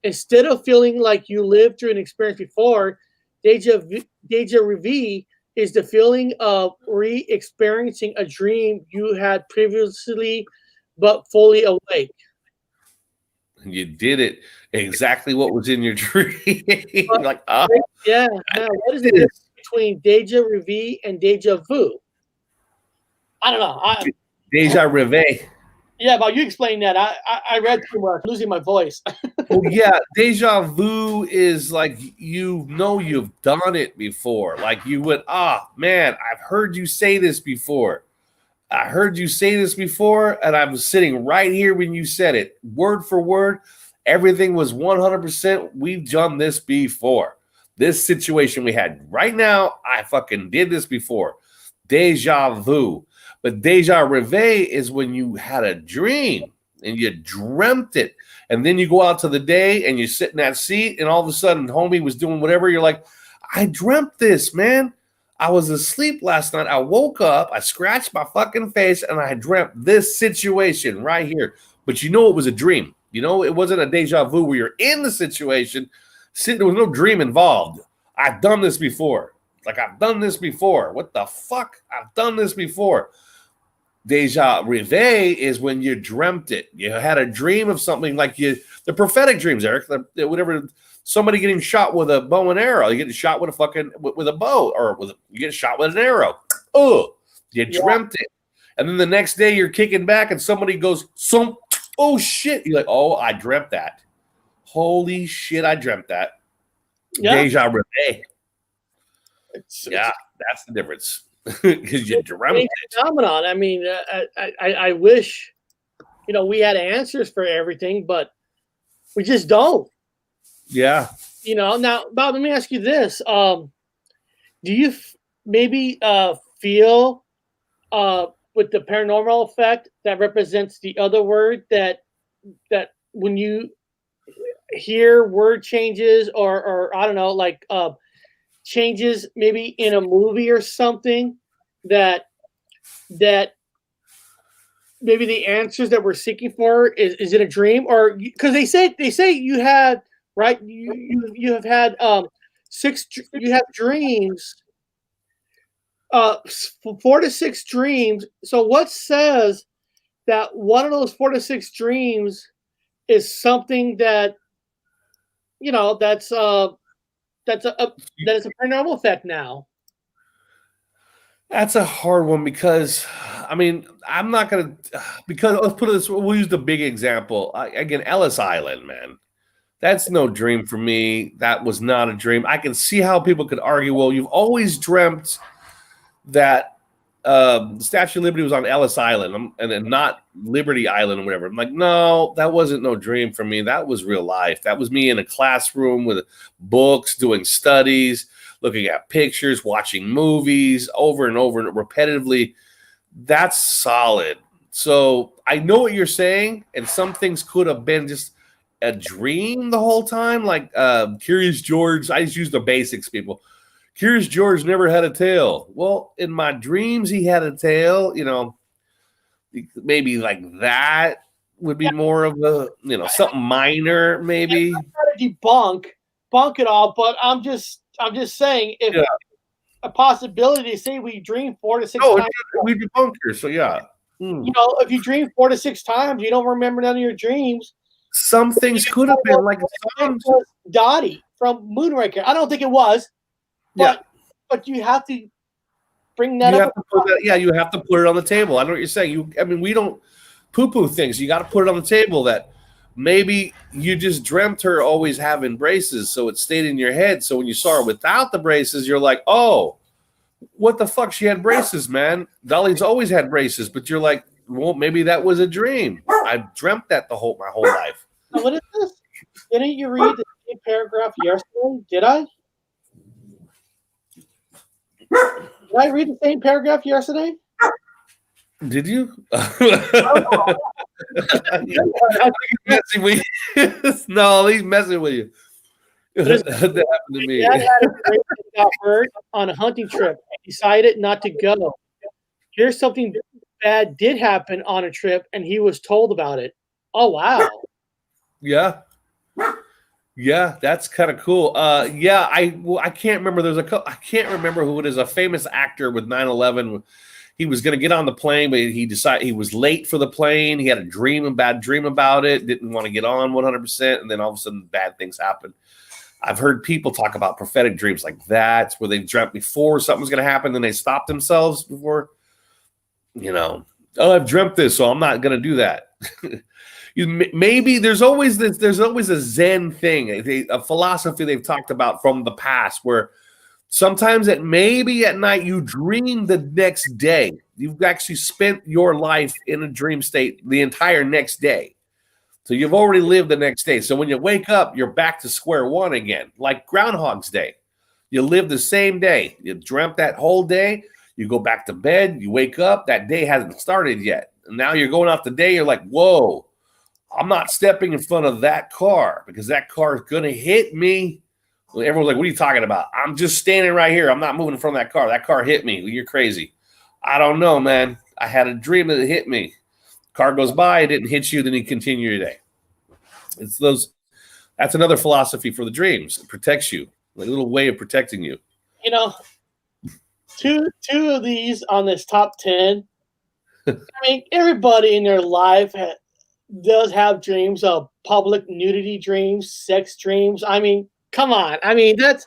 Instead of feeling like you lived through an experience before, deja revi is the feeling of re-experiencing a dream you had previously, but fully awake. You did it exactly what was in your dream. Like, oh, yeah. Now, what is the difference between deja revi and deja vu? I don't know. Deja revi. Yeah, but you explain that. I read too much, losing my voice. Well, yeah, deja vu is like you've done it before. Like you went, man, I've heard you say this before. I heard you say this before, and I was sitting right here when you said it, word for word. Everything was 100%. We've done this before. This situation we had right now, I fucking did this before. Deja vu. But deja revi is when you had a dream and you dreamt it. And then you go out to the day and you sit in that seat, and all of a sudden homie was doing whatever. You're like, I dreamt this, man. I was asleep last night. I woke up, I scratched my fucking face, and I dreamt this situation right here. But it was a dream. It wasn't a deja vu where you're in the situation. There was no dream involved. I've done this before. Like, I've done this before. What the fuck? I've done this before. Deja revi is when you dreamt it. You had a dream of something like the prophetic dreams, Eric. Whatever, somebody getting shot with a bow and arrow. You get shot with a bow, or you get shot with an arrow. Oh, you dreamt it, and then the next day you're kicking back, and somebody goes, oh shit! You're like, oh, I dreamt that. Holy shit, I dreamt that. Yeah. Deja revi. Yeah, that's the difference. Because you dreamt it. Phenomenon. I mean, I wish we had answers for everything, but we just don't. Yeah. Now, Bob, let me ask you this. Do you maybe feel with the paranormal effect that represents the other word that when you hear word changes or I don't know, like changes maybe in a movie or something that maybe the answers that we're seeking for is in a dream, or because they say you had right you have had you have dreams 4 to 6 dreams. So what says that one of those 4 to 6 dreams is something that that's that is a paranormal effect now? That's a hard one because, I mean, I'm not going to, because let's put it this way, we'll use the big example. Again, Ellis Island, man. That's no dream for me. That was not a dream. I can see how people could argue, well, you've always dreamt that the Statue of Liberty was on Ellis Island and not Liberty Island or whatever. I'm like, no, that wasn't no dream for me. That was real life. That was me in a classroom with books, doing studies, looking at pictures, watching movies over and over and repetitively. That's solid. So I know what you're saying, and some things could have been just a dream the whole time. Like Curious George, I just use the basics, people. Curious George never had a tail. Well, in my dreams, he had a tail. Maybe like that would be more of a, something minor, maybe. I'm not trying to debunk it all, but I'm just saying if a possibility, say we dream 4 to 6 times. We debunk here, so yeah. If you dream 4 to 6 times, you don't remember none of your dreams. Some things could have been like Dottie from Moonraker. I don't think it was, but you have to bring that up. You have to put it on the table. I know what you're saying. We don't poo-poo things. You got to put it on the table that maybe you just dreamt her always having braces, so it stayed in your head. So when you saw her without the braces, you're like, oh, what the fuck? She had braces, man. Dolly's always had braces, but you're like, well, maybe that was a dream. I dreamt that my whole life. Now, what is this? Didn't you read the same paragraph yesterday? Did I? Did I read the same paragraph yesterday? Did you? No, he's messing with you. That happened to me. Dad had a break and got hurt on a hunting trip and decided not to go. Here's something bad did happen on a trip, and he was told about it. Oh wow! Yeah, that's kind of cool. I can't remember. I can't remember who it is. A famous actor with 9/11. He was going to get on the plane, but he decided he was late for the plane. He had a bad dream about it. Didn't want to get on 100%, and then all of a sudden, bad things happened. I've heard people talk about prophetic dreams like that, where they've dreamt before something was going to happen, then they stopped themselves before. Oh, I've dreamt this, so I'm not going to do that. Maybe there's always a Zen thing, a philosophy they've talked about from the past, where sometimes at night you dream the next day. You've actually spent your life in a dream state the entire next day. So you've already lived the next day. So when you wake up, you're back to square one again, like Groundhog's Day. You live the same day. You dreamt that whole day. You go back to bed. You wake up. That day hasn't started yet. And now you're going off the day. You're like, whoa, I'm not stepping in front of that car because that car is going to hit me. Well, everyone's like, what are you talking about? I'm just standing right here. I'm not moving in front of that car. That car hit me. Well, you're crazy. I don't know, man. I had a dream that it hit me. Car goes by, it didn't hit you, then you continue your day. That's another philosophy for the dreams. It protects you, like a little way of protecting you. Two of these on this top 10. I mean, everybody in their life does have dreams of public nudity dreams, sex dreams. I mean, come on. I mean, that's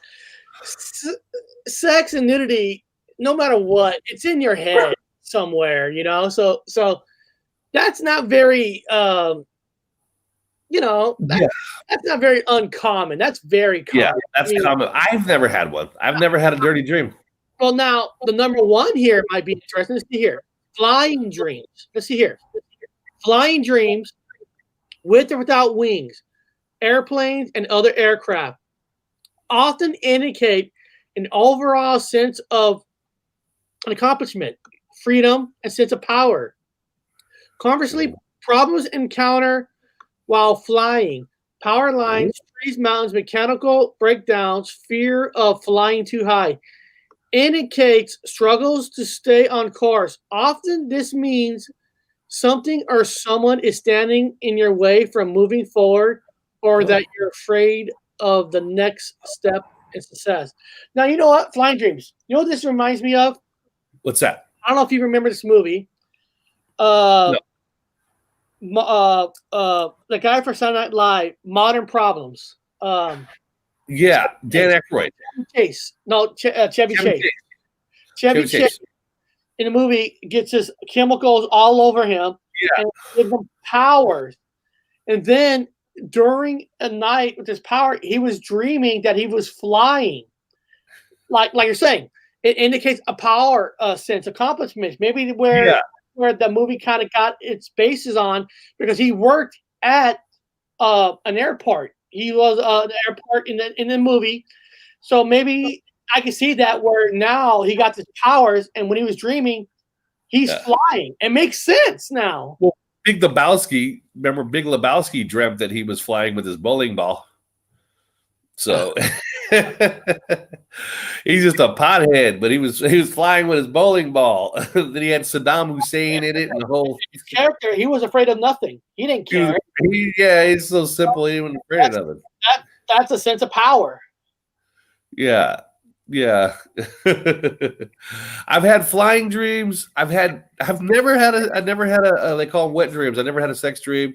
sex and nudity. No matter what, it's in your head somewhere. So that's not very. That's not very uncommon. That's very common. Yeah, that's common. I've never had one. I've never had a dirty dream. Well, now the number one here might be interesting. Let's see here. Flying dreams. Let's see here. Flying dreams, with or without wings, airplanes, and other aircraft, often indicate an overall sense of an accomplishment, freedom, and sense of power. Conversely, problems encountered while flying, power lines, trees, mountains, mechanical breakdowns, fear of flying too high, indicates struggles to stay on course. Often this means something or someone is standing in your way from moving forward, or that you're afraid of the next step in success. Now, you know what? Flying dreams. You know what this reminds me of? What's that? I don't know if you remember this movie. No. The guy for Saturday Night Live, Modern Problems. Yeah, Dan Aykroyd. Chase. No, Chevy Chase. Chevy Chase in the movie gets his chemicals all over him and gives him powers. And then during a night with his power, he was dreaming that he was flying. Like you're saying, it indicates a power sense, accomplishments. Maybe where the movie kind of got its basis on, because he worked at an airport. He was the airport in the movie. So maybe I can see that where now he got his powers, and when he was dreaming, he's flying. It makes sense now. Well, Big Lebowski, remember Big Lebowski dreamt that he was flying with his bowling ball. So he's just a pothead, but he was flying with his bowling ball. Then he had Saddam Hussein in it, and the whole his character. He was afraid of nothing. He didn't care. He's so simple. He wasn't afraid of it. That's a sense of power. Yeah. I've had flying dreams. I've never had a they call them wet dreams. I never had a sex dream.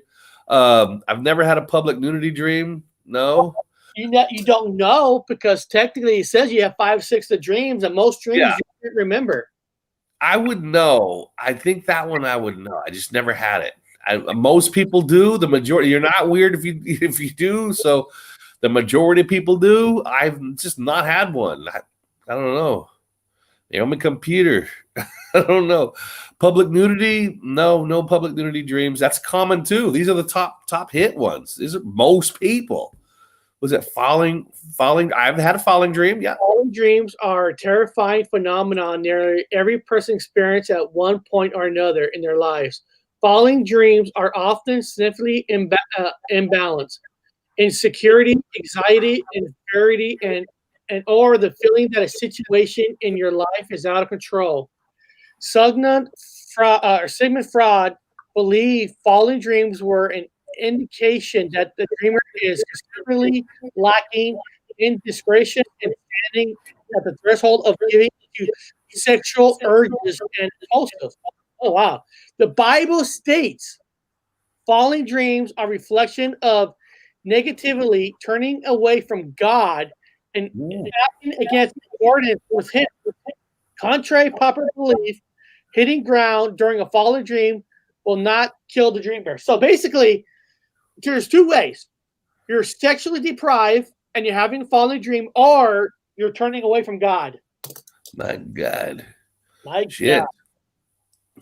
I've never had a public nudity dream. No. You don't know, because technically it says you have 5, 6 of dreams, and most dreams you can't remember. I would know. I think that one I would know. I just never had it. Most people do. The majority. You're not weird if you do. So the majority of people do. I've just not had one. I don't know. I'm a computer. I don't know. Public nudity? No public nudity dreams. That's common too. These are the top hit ones. These are most people. Was it falling? I've had a falling dream. Yeah. Falling dreams are a terrifying phenomenon nearly every person experiences at one point or another in their lives. Falling dreams are often significantly imbalanced. Insecurity, anxiety, inferiority, and or the feeling that a situation in your life is out of control. Sigmund Freud believed falling dreams were an indication that the dreamer is considerably lacking in discretion and standing at the threshold of giving to sexual urges and impulsive. Oh wow! The Bible states falling dreams are a reflection of negatively turning away from God and acting against ordinance with Him. Contrary to popular belief, hitting ground during a fallen dream will not kill the dreamer. So basically, there's two ways: you're sexually deprived and you're having a fallen dream, or you're turning away from God. My God. My Shit. God.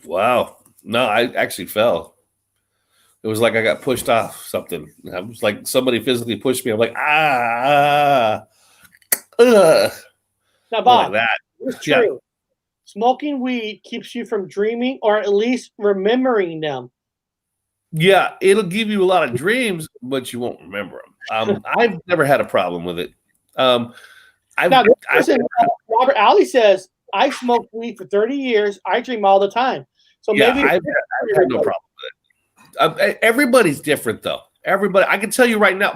Wow. No, I actually fell. It was like I got pushed off something. I was like somebody physically pushed me. I'm like, Now, Bob, like that. it's true. Smoking weed keeps you from dreaming, or at least remembering them. Yeah, it'll give you a lot of dreams, but you won't remember them. I've never had a problem with it. Robert Alley says, I smoked weed for 30 years. I dream all the time. So maybe I've had no problem with it. Everybody's different, though. Everybody. I can tell you right now,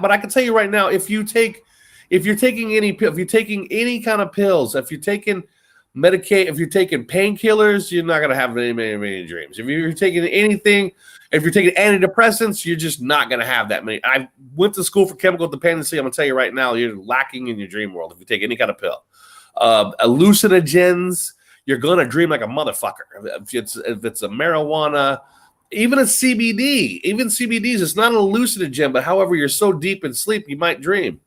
if you're taking any kind of pills, if you're taking Medicaid, if you're taking painkillers, you're not going to have many dreams. If you're taking anything, if you're taking antidepressants, you're just not going to have that many. I went to school for chemical dependency. I'm going to tell you right now, you're lacking in your dream world if you take any kind of pill. Hallucinogens, you're going to dream like a motherfucker. If it's a marijuana, even a CBD, even CBDs, it's not an hallucinogen, but however, you're so deep in sleep, you might dream.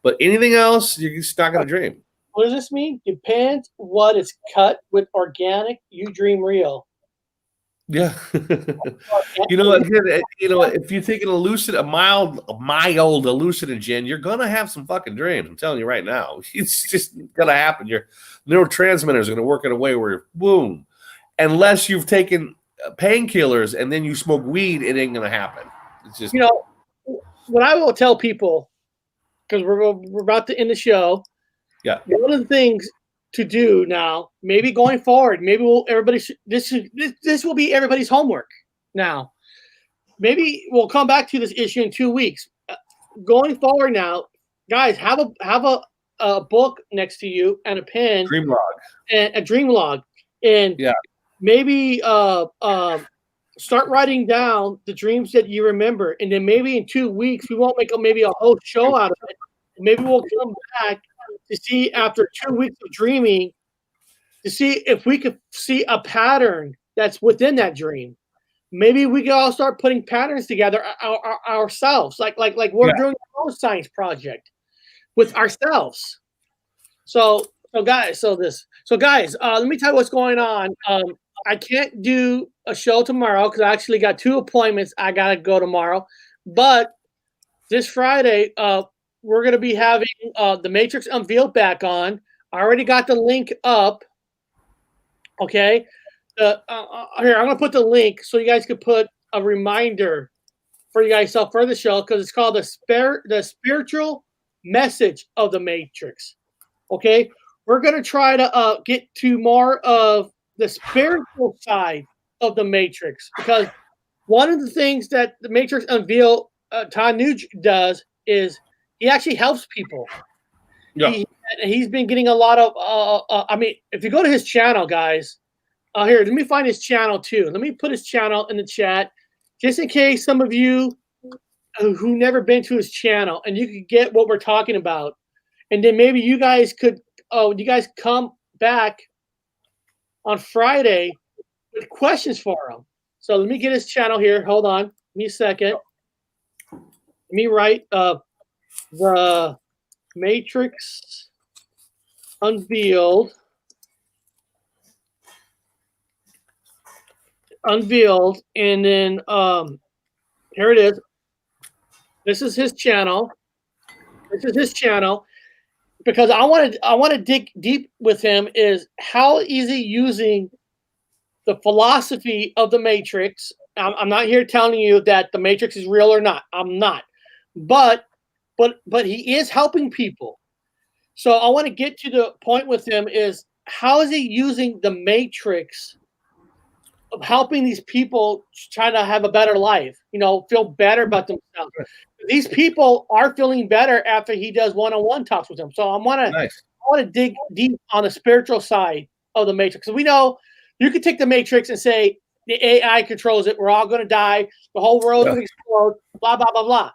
But anything else, you're just not going to dream. What does this mean? Depends what is cut with organic, you dream real. Yeah. Again, if you take a mild hallucinogen, you're gonna have some fucking dreams. I'm telling you right now, it's just gonna happen. Your neurotransmitters are gonna work in a way where boom, unless you've taken painkillers and then you smoke weed, it ain't gonna happen. It's just what I will tell people, because we're about to end the show. Yeah. One of the things to do now, maybe going forward, maybe this will be everybody's homework now. Maybe we'll come back to this issue in 2 weeks. Going forward now, guys, have a book next to you and a pen, dream log, and a dream log, and maybe start writing down the dreams that you remember, and then maybe in 2 weeks we won't make a whole show out of it. Maybe we'll come back to see after 2 weeks of dreaming, to see if we could see a pattern that's within that dream. Maybe we can all start putting patterns together ourselves, like we're doing our own science project with ourselves. So guys, let me tell you what's going on. I can't do a show tomorrow because I actually got 2 appointments. I gotta go tomorrow, but this Friday, we're going to be having the Matrix Unveiled back on. I already got the link up. Okay. Here, I'm going to put the link so you guys could put a reminder for you guys for the show, because it's called the Spiritual Message of the Matrix. Okay. We're going to try to get to more of the spiritual side of the Matrix, because one of the things that the Matrix Unveiled Tanuj does is he actually helps people. Yeah. He's been getting a lot of, if you go to his channel, guys, here, let me find his channel too. Let me put his channel in the chat, just in case some of you who never been to his channel, and you could get what we're talking about. And then maybe you guys come back on Friday with questions for him. So let me get his channel here. Hold on. Give me a second. Let me write the Matrix Unveiled, and then here it is. This is his channel. Because I want to dig deep with him is how is he using the philosophy of the Matrix. I'm not here telling you that the Matrix is real or not. I'm not. But he is helping people. So I want to get to the point with him is how is he using the Matrix of helping these people try to have a better life, feel better about themselves. These people are feeling better after he does one-on-one talks with them. So I want to dig deep on the spiritual side of the Matrix. So we know you could take the Matrix and say the AI controls it. We're all going to die. The whole world is going to explode, blah, blah, blah, blah.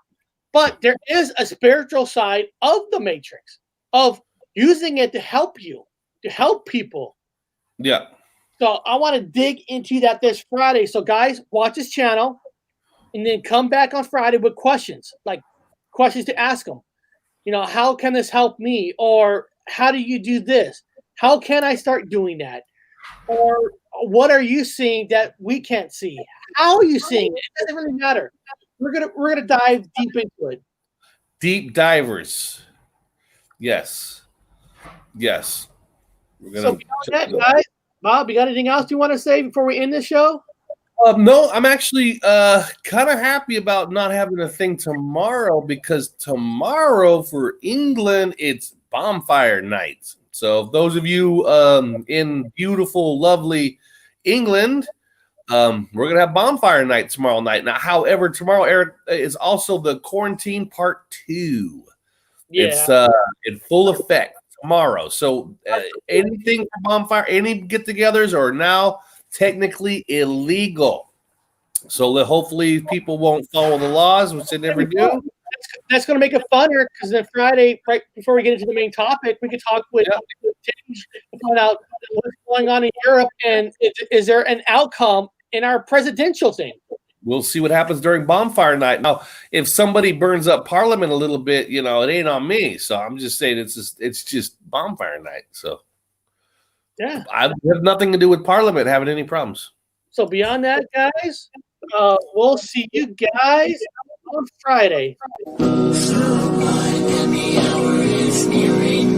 But there is a spiritual side of the Matrix, of using it to help you, to help people. Yeah. So I want to dig into that this Friday. So guys, watch his channel and then come back on Friday with questions, like questions to ask him. How can this help me? Or how do you do this? How can I start doing that? Or what are you seeing that we can't see? How are you seeing it? It doesn't really matter. We're gonna dive deep into it. Deep divers. Yes. So that, guys, Bob, you got anything else you want to say before we end this show? No, I'm actually kind of happy about not having a thing tomorrow, because tomorrow for England it's bonfire night. So those of you in beautiful, lovely England, we're gonna have bonfire night tomorrow night. Now, however, tomorrow, Eric, is also the quarantine part 2. Yeah. It's in full effect tomorrow. So anything for bonfire, any get-togethers are now technically illegal. So hopefully people won't follow the laws, which they never do. That's going to make it funner, because then Friday, right before we get into the main topic, we can talk with James to find out what's going on in Europe, and is there an outcome in our presidential thing. We'll see what happens during bonfire night. Now, if somebody burns up Parliament a little bit, it ain't on me. So I'm just saying it's just bonfire night. So yeah, I have nothing to do with Parliament having any problems. So beyond that, guys, we'll see you guys on Friday. So blind in the